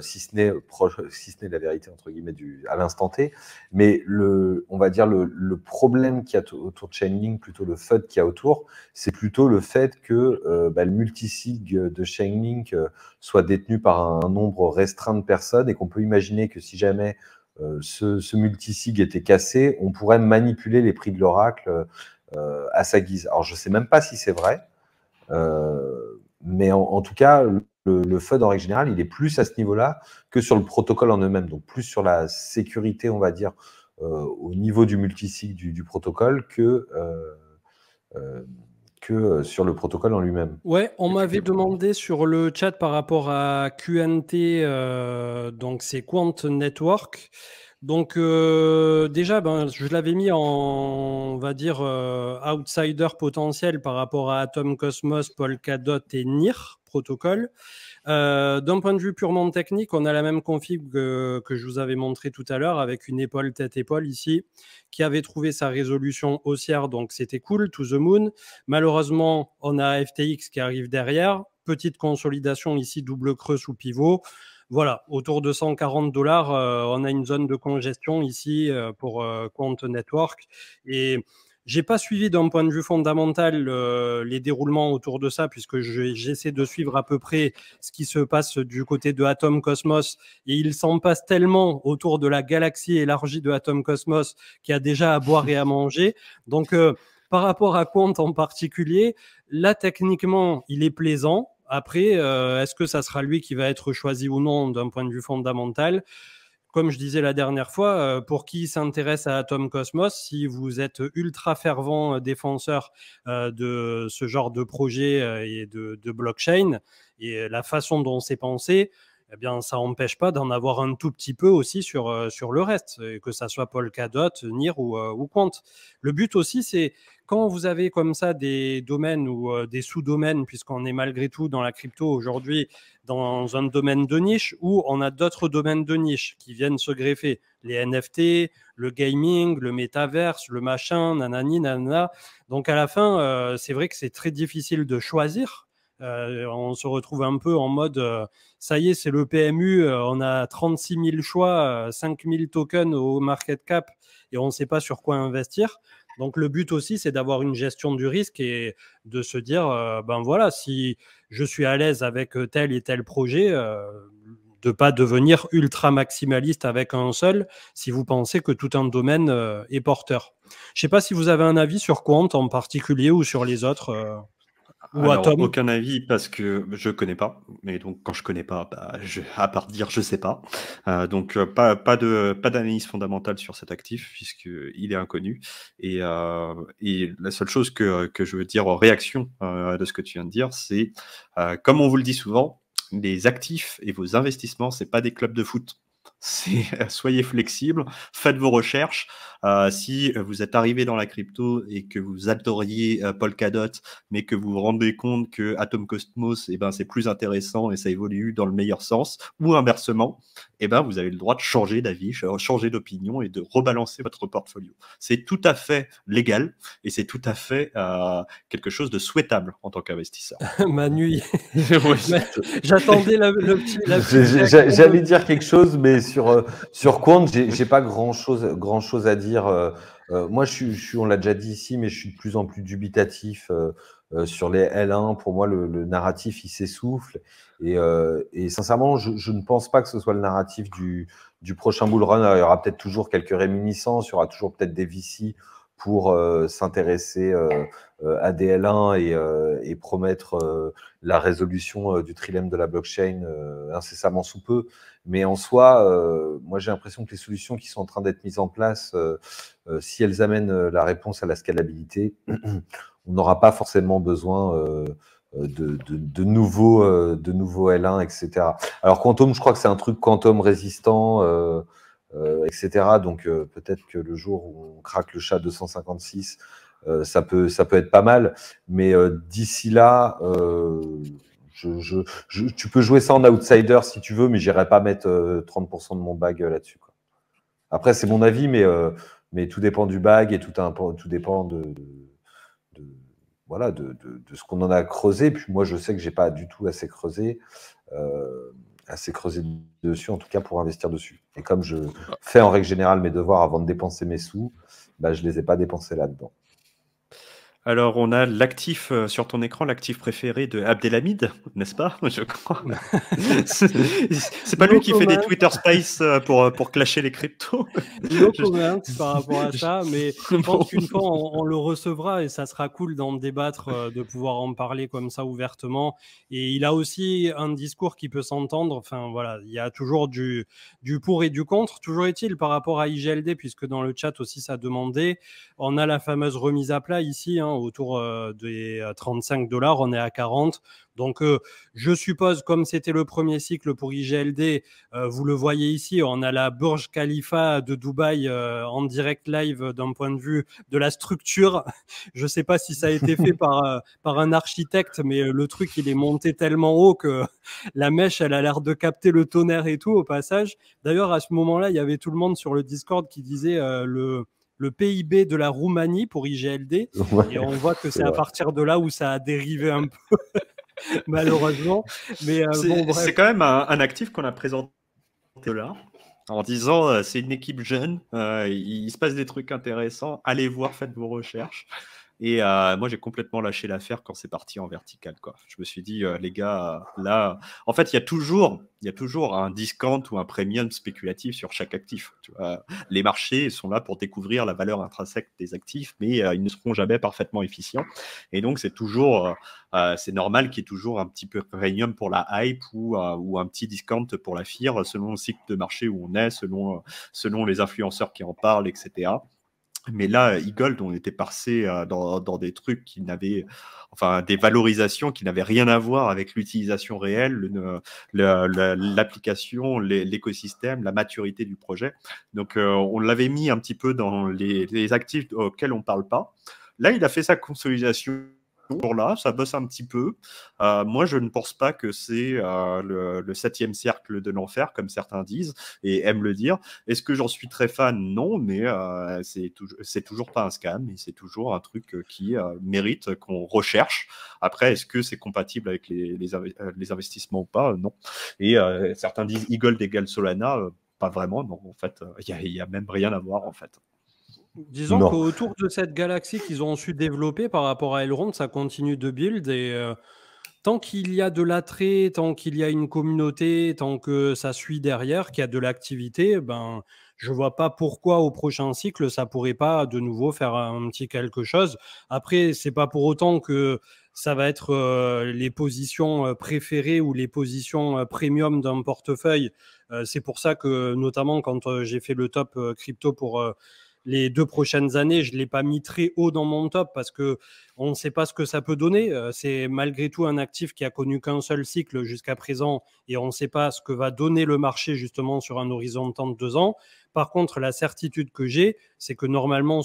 si ce n'est la vérité entre guillemets à l'instant T. Mais on va dire le problème qu'il y a autour de Chainlink, plutôt le FUD qu'il y a autour, c'est plutôt le fait que le multisig de Chainlink soit détenu par un nombre restreint de personnes et qu'on peut imaginer que si jamais ce multisig était cassé, on pourrait manipuler les prix de l'oracle à sa guise. Alors, je ne sais même pas si c'est vrai, mais en tout cas, le FUD en règle générale, il est plus à ce niveau-là que sur le protocole en eux-mêmes, donc plus sur la sécurité, on va dire, au niveau du multisig du protocole que sur le protocole en lui-même. Ouais, on m'avait demandé sur le chat par rapport à QNT, donc c'est Quant Network. Donc déjà, je l'avais mis en, on va dire, outsider potentiel par rapport à Atom Cosmos, Polkadot et NIR protocole. D'un point de vue purement technique, on a la même config que je vous avais montré tout à l'heure avec une épaule tête-épaule ici qui avait trouvé sa résolution haussière, donc c'était cool, to the moon. Malheureusement, on a FTX qui arrive derrière. Petite consolidation ici, double creux sous pivot. Voilà, autour de 140 $, on a une zone de congestion ici pour Quant Network. Et j'ai pas suivi d'un point de vue fondamental les déroulements autour de ça, puisque j'essaie de suivre à peu près ce qui se passe du côté de Atom Cosmos. Et il s'en passe tellement autour de la galaxie élargie de Atom Cosmos qu'il y a déjà à boire et à manger. Donc, par rapport à Quant en particulier, là, techniquement, il est plaisant. Après, est-ce que ça sera lui qui va être choisi ou non d'un point de vue fondamental ? Comme je disais la dernière fois, pour qui s'intéresse à Atom Cosmos, si vous êtes ultra fervent défenseur de ce genre de projet et de blockchain et la façon dont c'est pensé, eh bien, ça n'empêche pas d'en avoir un tout petit peu aussi sur le reste, que ça soit Polkadot, NIR ou Quant. Le but aussi, c'est quand vous avez comme ça des domaines ou des sous-domaines, puisqu'on est malgré tout dans la crypto aujourd'hui dans un domaine de niche où on a d'autres domaines de niche qui viennent se greffer. Les NFT, le gaming, le métaverse, le machin, nanani, nanana. Donc à la fin, c'est vrai que c'est très difficile de choisir. On se retrouve un peu en mode ça y est, c'est le PMU, on a 36 000 choix, 5 000 tokens au market cap et on ne sait pas sur quoi investir. Donc le but aussi, c'est d'avoir une gestion du risque et de se dire, voilà, si je suis à l'aise avec tel et tel projet, de ne pas devenir ultra maximaliste avec un seul si vous pensez que tout un domaine est porteur. Je ne sais pas si vous avez un avis sur Quant en particulier ou sur les autres. Ou Alors, Atom. aucun avis parce que je connais pas. Mais donc, quand je connais pas, à part dire je sais pas. Donc, pas d'analyse fondamentale sur cet actif puisqu'il est inconnu. Et la seule chose que je veux dire en réaction de ce que tu viens de dire, c'est comme on vous le dit souvent, les actifs et vos investissements, c'est pas des clubs de foot. Soyez flexibles, faites vos recherches. Si vous êtes arrivé dans la crypto et que vous adoriez Polkadot, mais que vous vous rendez compte que Atom Cosmos, c'est plus intéressant et ça évolue dans le meilleur sens, ou inversement, vous avez le droit de changer d'avis, changer d'opinion et de rebalancer votre portfolio. C'est tout à fait légal et c'est tout à fait quelque chose de souhaitable en tant qu'investisseur. Manu, j'attendais le petit. J'allais dire quelque chose, mais sur Quant, j'ai pas grand chose à dire. Moi, on l'a déjà dit ici, mais je suis de plus en plus dubitatif Sur les L1, pour moi, le narratif, il s'essouffle. Et sincèrement, je ne pense pas que ce soit le narratif du prochain bull run. Alors, il y aura peut-être toujours quelques réminiscences, il y aura toujours peut-être des VC pour s'intéresser à des L1 et promettre la résolution du trilemme de la blockchain incessamment sous peu. Mais en soi, moi j'ai l'impression que les solutions qui sont en train d'être mises en place, si elles amènent la réponse à la scalabilité, on n'aura pas forcément besoin de nouveaux L1, etc. Alors Quantum, je crois que c'est un truc quantum résistant, etc. Donc peut-être que le jour où on craque le SHA-256, ça peut être pas mal. Mais d'ici là, tu peux jouer ça en outsider si tu veux, mais j'irai pas mettre 30% de mon bag là-dessus. Après, c'est mon avis, mais tout dépend du bag et tout dépend de ce qu'on en a creusé. Puis moi, je sais que j'ai pas du tout assez creusé dessus, en tout cas pour investir dessus. Et comme je fais en règle générale mes devoirs avant de dépenser mes sous, bah, je les ai pas dépensés là-dedans. Alors, on a l'actif sur ton écran, l'actif préféré de Abdelhamid, n'est-ce pas? Je crois. C'est pas lui qui fait des Twitter Space pour clasher les cryptos. No comment par rapport à ça, mais je pense qu'une fois on le recevra et ça sera cool d'en débattre, de pouvoir en parler comme ça ouvertement. Et il a aussi un discours qui peut s'entendre. Enfin voilà, il y a toujours du pour et du contre. Toujours est-il par rapport à IGLD, puisque dans le chat aussi ça demandait, on a la fameuse remise à plat ici, hein, autour des $35, on est à 40. Donc, je suppose, comme c'était le premier cycle pour IGLD, vous le voyez ici, on a la Burj Khalifa de Dubaï en direct live d'un point de vue de la structure. Je ne sais pas si ça a été fait par un architecte, mais le truc, il est monté tellement haut que la mèche, elle a l'air de capter le tonnerre et tout au passage. D'ailleurs, à ce moment-là, il y avait tout le monde sur le Discord qui disait le PIB de la Roumanie pour IGLD. Ouais, et on voit que c'est à partir de là où ça a dérivé un peu, malheureusement. Mais c'est quand même un actif qu'on a présenté là, en disant c'est une équipe jeune, il se passe des trucs intéressants, allez voir, faites vos recherches. Et moi, j'ai complètement lâché l'affaire quand c'est parti en vertical, quoi. Je me suis dit, les gars, là, en fait, il y a toujours un discount ou un premium spéculatif sur chaque actif. Tu vois. Les marchés sont là pour découvrir la valeur intrinsèque des actifs, mais ils ne seront jamais parfaitement efficients. Et donc, c'est toujours, c'est normal qu'il y ait toujours un petit peu premium pour la hype ou un petit discount pour la FIR, selon le cycle de marché où on est, selon les influenceurs qui en parlent, etc. Mais là, e-gold, on était passé dans des trucs qui n'avaient, enfin, des valorisations qui n'avaient rien à voir avec l'utilisation réelle, l'application, l'écosystème, la maturité du projet. Donc, on l'avait mis un petit peu dans les actifs auxquels on ne parle pas. Là, il a fait sa consolidation. Là, ça bosse un petit peu. Moi, je ne pense pas que c'est le 7e cercle de l'enfer, comme certains disent et aiment le dire. Est-ce que j'en suis très fan? Non, mais c'est toujours pas un scam et c'est toujours un truc qui mérite qu'on recherche. Après, est-ce que c'est compatible avec les investissements ou pas? Non. Et certains disent e-gold égale Solana. Pas vraiment, non. En fait, il y a même rien à voir, en fait. Disons qu'autour de cette galaxie qu'ils ont su développer par rapport à Elrond, ça continue de build et tant qu'il y a de l'attrait, tant qu'il y a une communauté, tant que ça suit derrière, qu'il y a de l'activité, ben, je vois pas pourquoi au prochain cycle, ça pourrait pas de nouveau faire un petit quelque chose. Après, c'est pas pour autant que ça va être les positions préférées ou les positions premium d'un portefeuille. C'est pour ça que, notamment, quand j'ai fait le top crypto pour les 2 prochaines années, je ne l'ai pas mis très haut dans mon top parce qu'on ne sait pas ce que ça peut donner. C'est malgré tout un actif qui a connu qu'un seul cycle jusqu'à présent et on ne sait pas ce que va donner le marché justement sur un horizon de temps de 2 ans. Par contre, la certitude que j'ai, c'est que normalement,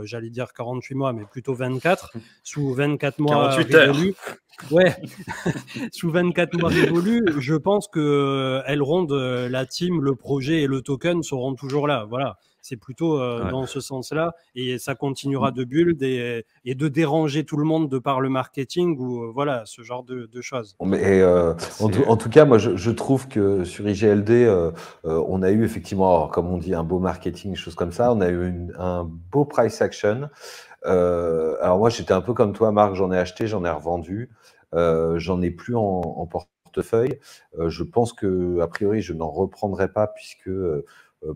j'allais dire 48 mois, mais plutôt 24, sous 24 mois 48 révolus, ouais, sous 24 mois révolus, je pense que Elrond, la team, le projet et le token seront toujours là. Voilà. C'est plutôt dans ce sens-là et ça continuera de build et de déranger tout le monde de par le marketing ou voilà, ce genre de choses. Mais en tout cas, moi, je trouve que sur IGLD, on a eu effectivement, alors, comme on dit, un beau marketing, choses comme ça. On a eu un beau price action. Alors moi, j'étais un peu comme toi, Marc, j'en ai acheté, j'en ai revendu. J'en ai plus en portefeuille. Je pense que, a priori, je n'en reprendrai pas puisque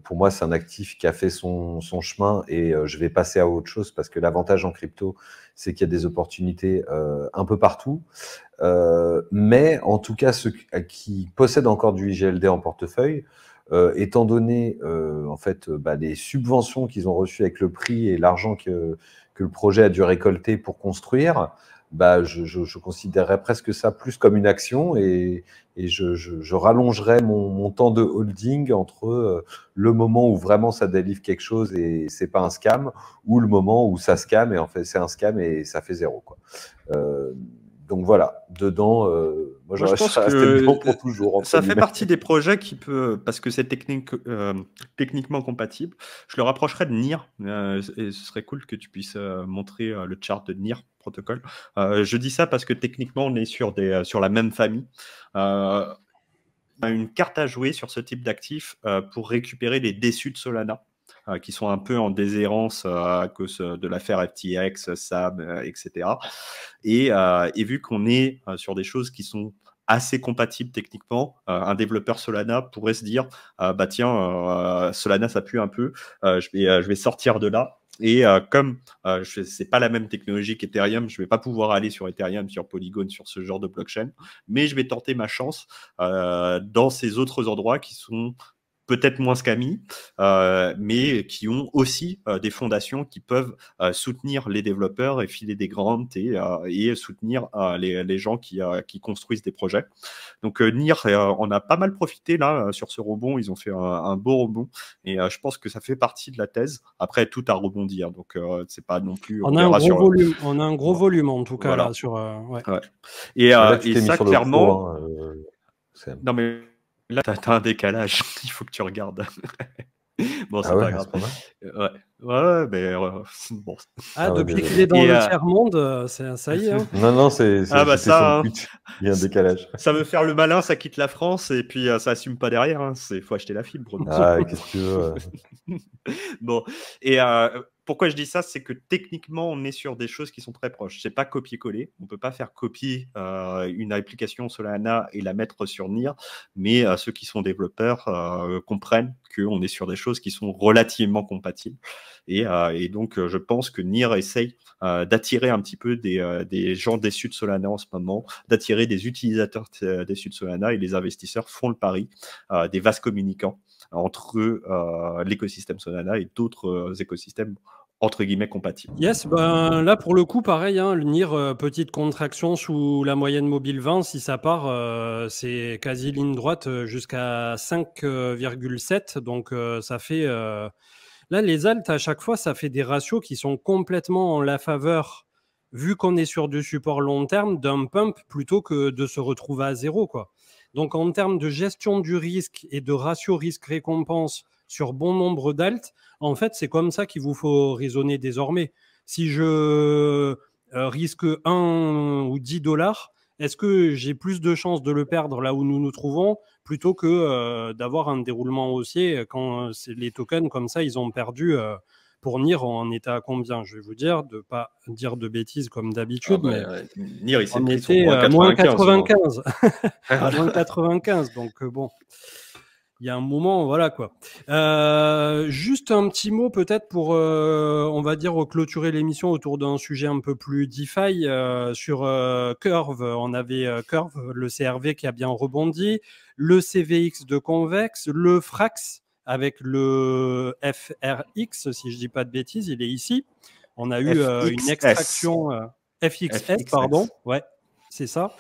pour moi, c'est un actif qui a fait son chemin et je vais passer à autre chose parce que l'avantage en crypto, c'est qu'il y a des opportunités un peu partout. Mais en tout cas, ceux qui possèdent encore du IGLD en portefeuille, étant donné en fait les subventions qu'ils ont reçues avec le prix et l'argent que le projet a dû récolter pour construire, je considérerais presque ça plus comme une action et je rallongerais mon temps de holding entre le moment où vraiment ça délivre quelque chose et c'est pas un scam, ou le moment où ça scam et en fait c'est un scam et ça fait zéro, quoi. Donc voilà, dedans, moi Moi, je pense je reste dedans que pour toujours, entre ça fait guillemets. partie des projets qui peut, parce que c'est techniquement compatible. Je le rapprocherais de NIR, et ce serait cool que tu puisses montrer le chart de NIR protocole. Je dis ça parce que techniquement, on est sur la même famille. On a une carte à jouer sur ce type d'actif pour récupérer les déçus de Solana, qui sont un peu en déshérence à cause de l'affaire FTX, SAB, etc. Et vu qu'on est sur des choses qui sont assez compatibles techniquement, un développeur Solana pourrait se dire tiens, Solana ça pue un peu, je vais sortir de là. Et comme c'est pas la même technologie qu'Ethereum, je vais pas pouvoir aller sur Ethereum, sur Polygon, sur ce genre de blockchain, mais je vais tenter ma chance dans ces autres endroits qui sont peut-être moins scammy, mais qui ont aussi des fondations qui peuvent soutenir les développeurs et filer des grants et soutenir les gens qui construisent des projets. Donc NIR, on a pas mal profité là sur ce rebond. Ils ont fait un beau rebond et je pense que ça fait partie de la thèse. Après, tout a rebondi, hein, donc c'est pas non plus. On a un gros volume. On a un gros volume en tout cas voilà. là sur. Ouais. Ouais. Et là, tu t'es mis ça sur clairement. le pro, non mais là, t'as un décalage. Il faut que tu regardes. Bon, c'est pas grave. Ouais, mais bon. Depuis qu'il est dans le tiers-monde, ça y est. Hein. Non, c'est ça, il y a un décalage. Ça veut faire le malin, ça quitte la France et puis ça assume pas derrière. Hein. Faut acheter la fibre. Qu'est-ce que tu veux Bon, et pourquoi je dis ça, c'est que techniquement, on est sur des choses qui sont très proches. C'est pas copier-coller. On peut pas faire copier une application Solana et la mettre sur NIR, mais ceux qui sont développeurs comprennent qu'on est sur des choses qui sont relativement compatibles. Et donc, je pense que NIR essaye d'attirer un petit peu des gens déçus de Solana en ce moment, d'attirer des utilisateurs déçus de Solana, et les investisseurs font le pari des vases communicants entre l'écosystème Solana et d'autres écosystèmes entre guillemets compatibles. Yes, là pour le coup pareil, hein, le NIR, petite contraction sous la moyenne mobile 20, si ça part, c'est quasi ligne droite jusqu'à 5,7, donc ça fait là les alts à chaque fois ça fait des ratios qui sont complètement en la faveur, vu qu'on est sur du support long terme, d'un pump plutôt que de se retrouver à zéro, quoi. Donc en termes de gestion du risque et de ratio risque-récompense sur bon nombre d'alts, en fait, c'est comme ça qu'il vous faut raisonner désormais. Si je risque 1 ou 10 $, est-ce que j'ai plus de chances de le perdre là où nous nous trouvons plutôt que d'avoir un déroulement haussier quand les tokens comme ça, ils ont perdu pour NIR, on était à combien? Je vais vous dire, de ne pas dire de bêtises comme d'habitude, mais NIR, il s'est pris son moins 95. Voilà. Moins 95, donc bon. Il y a un moment, voilà quoi. Juste un petit mot peut-être pour, on va dire, clôturer l'émission autour d'un sujet un peu plus DeFi sur Curve. On avait Curve, le CRV qui a bien rebondi, le CVX de Convex, le Frax avec le FRX, si je dis pas de bêtises, il est ici. On a eu une extraction FXS, pardon. Ouais, c'est ça.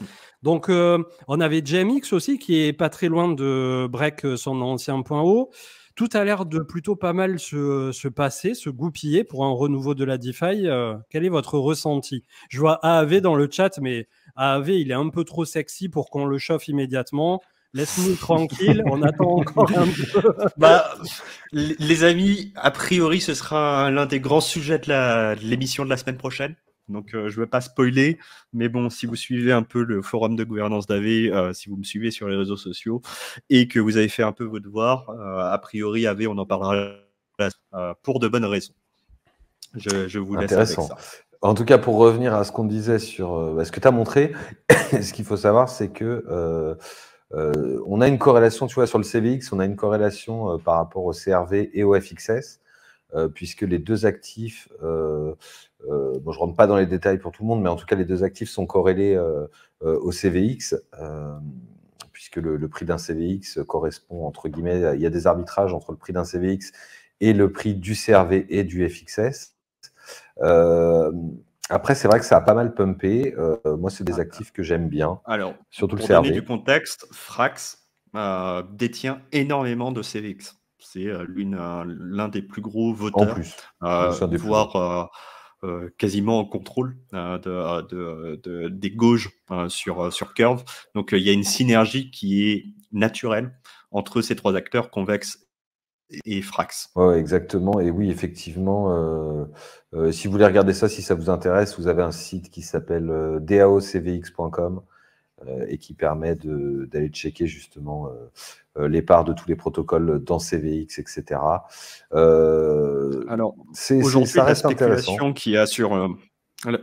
Donc, on avait GMX aussi qui est pas très loin de break son ancien point haut. Tout a l'air de plutôt pas mal se passer, se goupiller pour un renouveau de la DeFi. Quel est votre ressenti? Je vois AAV dans le chat, mais AAV, il est un peu trop sexy pour qu'on le chauffe immédiatement. Laisse-nous tranquille, on attend encore un peu. Les amis, a priori, ce sera l'un des grands sujets de l'émission de la semaine prochaine. Donc, je ne veux pas spoiler, mais bon, si vous suivez un peu le forum de gouvernance d'AV, si vous me suivez sur les réseaux sociaux et que vous avez fait un peu vos devoirs, a priori, AV, on en parlera pour de bonnes raisons. Je vous laisse avec Intéressant. ça. En tout cas, pour revenir à ce qu'on disait sur ce que tu as montré, ce qu'il faut savoir, c'est que on a une corrélation, tu vois, sur le CVX, on a une corrélation par rapport au CRV et au FXS, puisque les deux actifs, bon, je rentre pas dans les détails pour tout le monde, mais en tout cas, les deux actifs sont corrélés au CVX, puisque le prix d'un CVX correspond, entre guillemets, il y a des arbitrages entre le prix d'un CVX et le prix du CRV et du FXS. Après, c'est vrai que ça a pas mal pumpé. Moi, c'est des actifs que j'aime bien. Alors, surtout le pour CRV. donner du contexte, Frax détient énormément de CVX. C'est l'un des plus gros voteurs, En plus, c'est un des plus voire quasiment en contrôle des gauges sur Curve. Donc, il y a une synergie qui est naturelle entre ces trois acteurs, Convex et Frax. Ouais, exactement. Et oui, effectivement, si vous voulez regarder ça, si ça vous intéresse, vous avez un site qui s'appelle daocvx.com et qui permet d'aller checker justement les parts de tous les protocoles dans CVX, etc. Alors, aujourd'hui, ça la reste intéressant. spéculation qu'il y a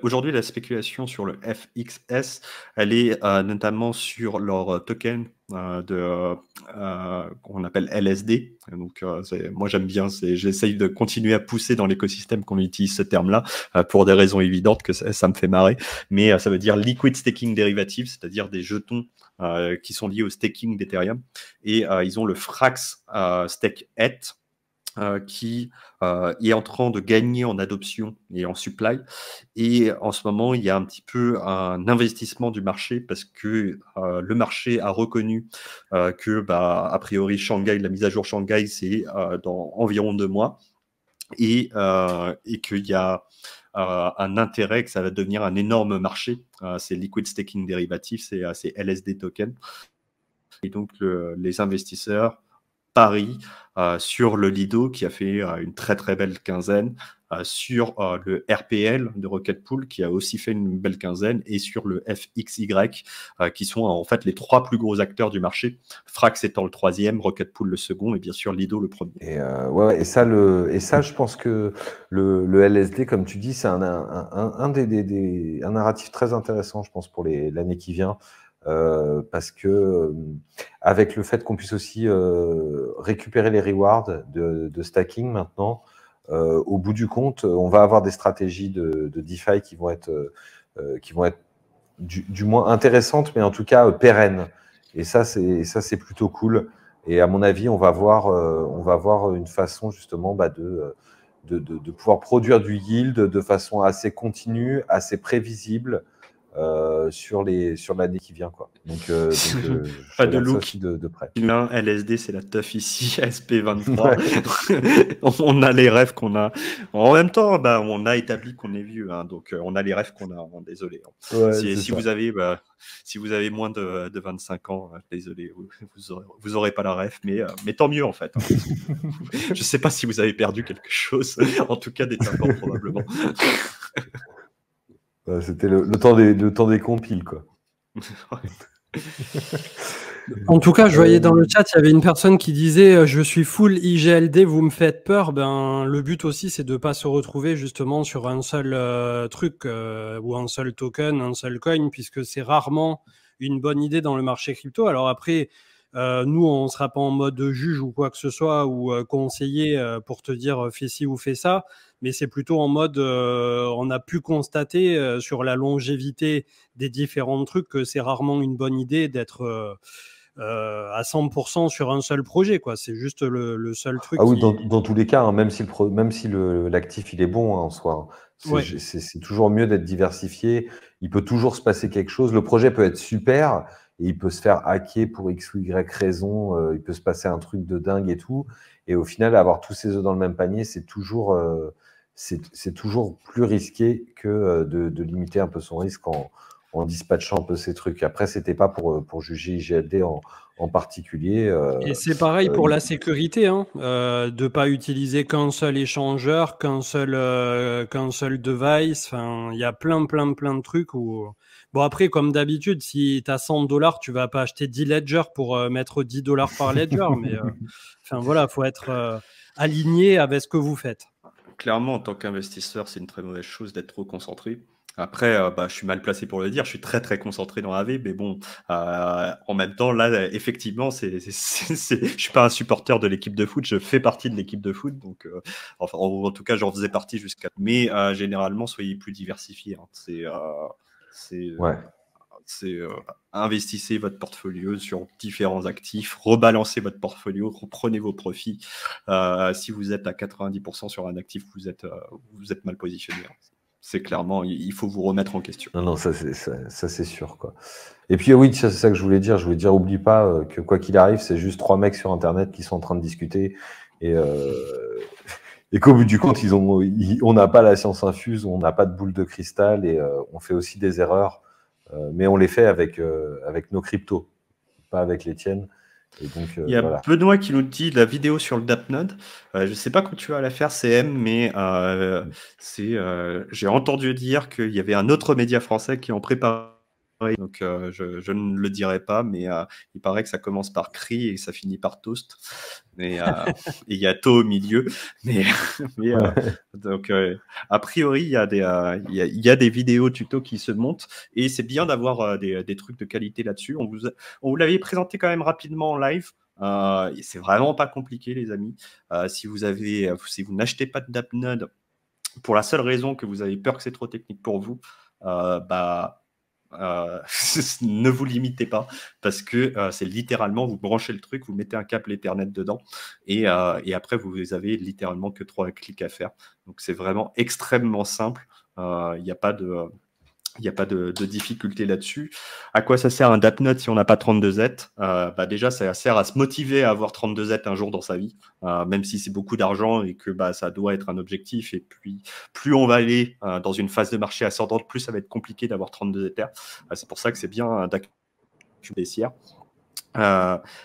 aujourd'hui, la spéculation sur le FXS, elle est notamment sur leur token qu'on appelle LSD. Donc, moi, j'aime bien. J'essaye de continuer à pousser dans l'écosystème qu'on utilise ce terme-là pour des raisons évidentes que ça me fait marrer. Mais ça veut dire Liquid Staking Derivative, c'est-à-dire des jetons qui sont liés au staking d'Ethereum. Et ils ont le Frax Stake ETH, qui est en train de gagner en adoption et en supply. Et en ce moment, il y a un petit peu un investissement du marché parce que le marché a reconnu que, a priori, Shanghai, la mise à jour Shanghai, c'est dans environ 2 mois et qu'il y a un intérêt que ça va devenir un énorme marché. C'est Liquid Staking Derivative, c'est LSD token. Et donc, les investisseurs parient sur le Lido qui a fait une très très belle quinzaine, sur le RPL de Rocket Pool qui a aussi fait une belle quinzaine, et sur le FXY qui sont en fait les trois plus gros acteurs du marché, Frax étant le troisième, Rocket Pool le second et bien sûr Lido le premier. Et et ça, je pense que le LSD, comme tu dis, c'est un narratif très intéressant, je pense, pour l'année qui vient. Parce que avec le fait qu'on puisse aussi récupérer les rewards de stacking maintenant, au bout du compte, on va avoir des stratégies de DeFi qui vont être du moins intéressantes, mais en tout cas pérennes. Et ça, c'est plutôt cool. Et à mon avis, on va voir une façon justement de pouvoir produire du yield de façon assez continue, assez prévisible, sur l'année qui vient, quoi. Donc, je Pas de regarde ça look. aussi de près. LSD, c'est la teuf ici, SP23. Ouais. On a les rêves qu'on a. En même temps, on a établi qu'on est vieux, hein, donc on a les rêves qu'on a. Désolé. Ouais, si vous avez moins de 25 ans, désolé, vous aurez pas la rêve, mais tant mieux en fait. Hein. Je sais pas si vous avez perdu quelque chose. En tout cas, des timbres probablement. C'était le temps des compiles, quoi. En tout cas, je voyais dans le chat, il y avait une personne qui disait je suis full IGLD, vous me faites peur. Le but aussi, c'est de ne pas se retrouver justement sur un seul truc ou un seul token, un seul coin, puisque c'est rarement une bonne idée dans le marché crypto. Alors après, nous, on ne sera pas en mode juge ou quoi que ce soit, ou conseiller pour te dire fais ci ou fais ça, mais c'est plutôt en mode on a pu constater sur la longévité des différents trucs que c'est rarement une bonne idée d'être à 100% sur un seul projet, quoi. C'est juste le seul truc. Ah oui, dans tous les cas, hein, même si l'actif il est bon, hein, en soi, hein, Ouais. c'est toujours mieux d'être diversifié. Il peut toujours se passer quelque chose. Le projet peut être super et il peut se faire hacker pour X ou Y raison. Il peut se passer un truc de dingue et tout. Et au final, avoir tous ses œufs dans le même panier, c'est toujours plus risqué que de limiter un peu son risque en dispatchant un peu ces trucs. Après, c'était pas pour juger IGLD en particulier. Et c'est pareil pour la sécurité, hein, de ne pas utiliser qu'un seul échangeur, qu'un seul device. Enfin, il y a plein de trucs où... Bon, après, comme d'habitude, si tu as $100, tu vas pas acheter 10 ledgers pour mettre $10 par ledger. Mais enfin, voilà, il faut être aligné avec ce que vous faites. clairement, en tant qu'investisseur, c'est une très mauvaise chose d'être trop concentré. Après, je suis mal placé pour le dire. Je suis très très concentré dans la vie, mais bon, en même temps, là, effectivement, je suis pas un supporter de l'équipe de foot. Je fais partie de l'équipe de foot, donc, enfin, en tout cas, j'en faisais partie jusqu'à. Mais généralement, soyez plus diversifiés. Hein. C'est, Ouais. investissez votre portfolio sur différents actifs, rebalancez votre portfolio, reprenez vos profits. Si vous êtes à 90% sur un actif, vous êtes mal positionné. C'est clairement, il faut vous remettre en question. Non, ça c'est sûr, quoi. Et puis oui, c'est ça que je voulais dire. Je voulais dire, oublie pas que quoi qu'il arrive, c'est juste 3 mecs sur Internet qui sont en train de discuter et qu'au bout du compte, on n'a pas la science infuse, on n'a pas de boule de cristal et on fait aussi des erreurs, mais on les fait avec nos cryptos, pas avec les tiennes. Et donc, Il y a voilà. Benoît qui nous dit la vidéo sur le DAppNode. Je ne sais pas quand tu vas la faire, CM, mais j'ai entendu dire qu'il y avait un autre média français qui en préparait. Donc, je ne le dirai pas, mais il paraît que ça commence par cri et ça finit par toast. Et il y a tôt au milieu. Donc, a priori, il y a des vidéos tuto qui se montent et c'est bien d'avoir des trucs de qualité là-dessus. On vous l'avait présenté quand même rapidement en live. C'est vraiment pas compliqué, les amis. Si vous n'achetez pas de DAppNode pour la seule raison que vous avez peur que c'est trop technique pour vous, ne vous limitez pas parce que c'est littéralement vous branchez le truc, vous mettez un câble Ethernet dedans et après vous avez littéralement que 3 clics à faire. Donc c'est vraiment extrêmement simple. Il n'y a pas de difficulté là-dessus. À quoi ça sert un DAppNode si on n'a pas 32Z? Déjà, ça sert à se motiver à avoir 32Z un jour dans sa vie, même si c'est beaucoup d'argent et que ça doit être un objectif. Et puis, plus on va aller dans une phase de marché ascendante, plus ça va être compliqué d'avoir 32 Ethers. C'est pour ça que c'est bien d'accumuler.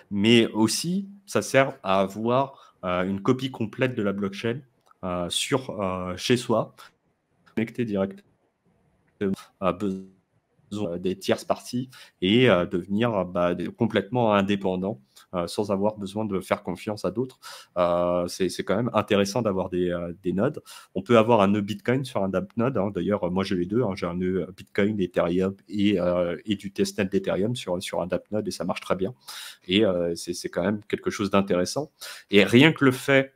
Mais aussi, ça sert à avoir une copie complète de la blockchain chez soi, connecté directement à besoin des tierces parties et devenir complètement indépendant sans avoir besoin de faire confiance à d'autres. C'est quand même intéressant d'avoir des nodes. On peut avoir un nœud Bitcoin sur un DAppNode. Hein. D'ailleurs, moi j'ai les deux. Hein. J'ai un nœud Bitcoin, Ethereum et du testnet d'Ethereum sur un DAppNode et ça marche très bien. Et c'est quand même quelque chose d'intéressant. Et rien que le fait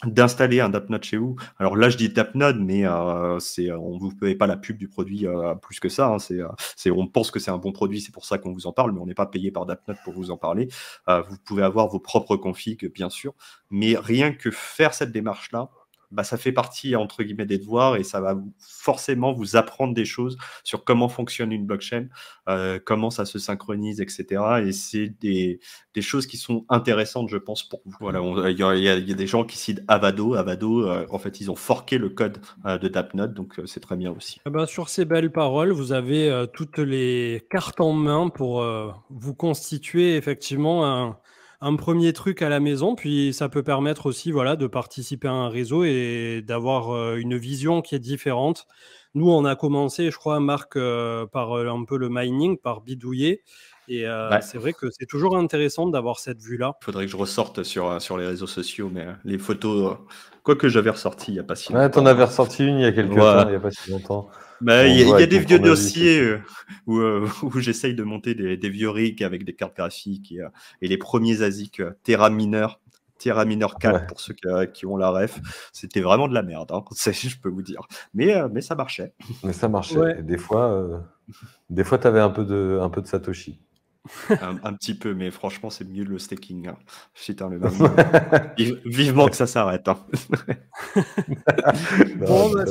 d'installer un DAppNode chez vous. Alors là, je dis DAppNode, mais on ne vous paye pas la pub du produit plus que ça. Hein. On pense que c'est un bon produit, c'est pour ça qu'on vous en parle, mais on n'est pas payé par DAppNode pour vous en parler. Vous pouvez avoir vos propres configs, bien sûr, mais rien que faire cette démarche-là, ça fait partie, entre guillemets, des devoirs et ça va forcément vous apprendre des choses sur comment fonctionne une blockchain, comment ça se synchronise, etc. Et c'est des choses qui sont intéressantes, je pense, pour vous. Voilà, il y a des gens qui citent Avado. Avado, en fait, ils ont forqué le code de DAppNode, donc c'est très bien aussi. Sur ces belles paroles, vous avez toutes les cartes en main pour vous constituer effectivement un premier truc à la maison. Puis ça peut permettre aussi de participer à un réseau et d'avoir une vision qui est différente. Nous, on a commencé, je crois, Marc, par un peu le mining, par bidouiller. Et c'est vrai que c'est toujours intéressant d'avoir cette vue-là. Il faudrait que je ressorte sur les réseaux sociaux, mais les photos, quoique j'avais ressorti il n'y a pas si longtemps. Ouais, t'en avais ressorti une il y a quelques temps, il n'y a pas si longtemps. Il y a des vieux dossiers où j'essaye de monter des vieux rigs avec des cartes graphiques et les premiers ASIC TerraMiner 4 pour ceux qui ont la ref. C'était vraiment de la merde, hein, je peux vous dire. Mais ça marchait. Mais ça marchait. Ouais. Et des fois, tu avais un peu de Satoshi. Un petit peu, mais franchement, c'est mieux le staking. Hein. Putain, le vivement que ça s'arrête. Hein.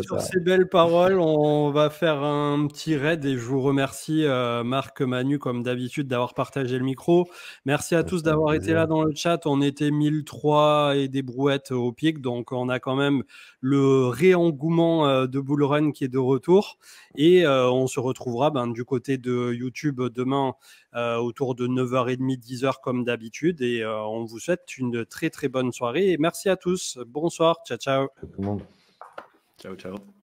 Sur ces belles paroles, on va faire un petit raid et je vous remercie, Marc, Manu, comme d'habitude, d'avoir partagé le micro. Merci à tous d'avoir été là dans le chat. On était 1003 et des brouettes au pic, donc on a quand même le réengouement de Bullrun qui est de retour. Et on se retrouvera du côté de YouTube demain autour de 9h30, 10h comme d'habitude. Et on vous souhaite une très très bonne soirée. Et merci à tous. Bonsoir. Ciao, ciao. Tout le monde. Ciao, ciao.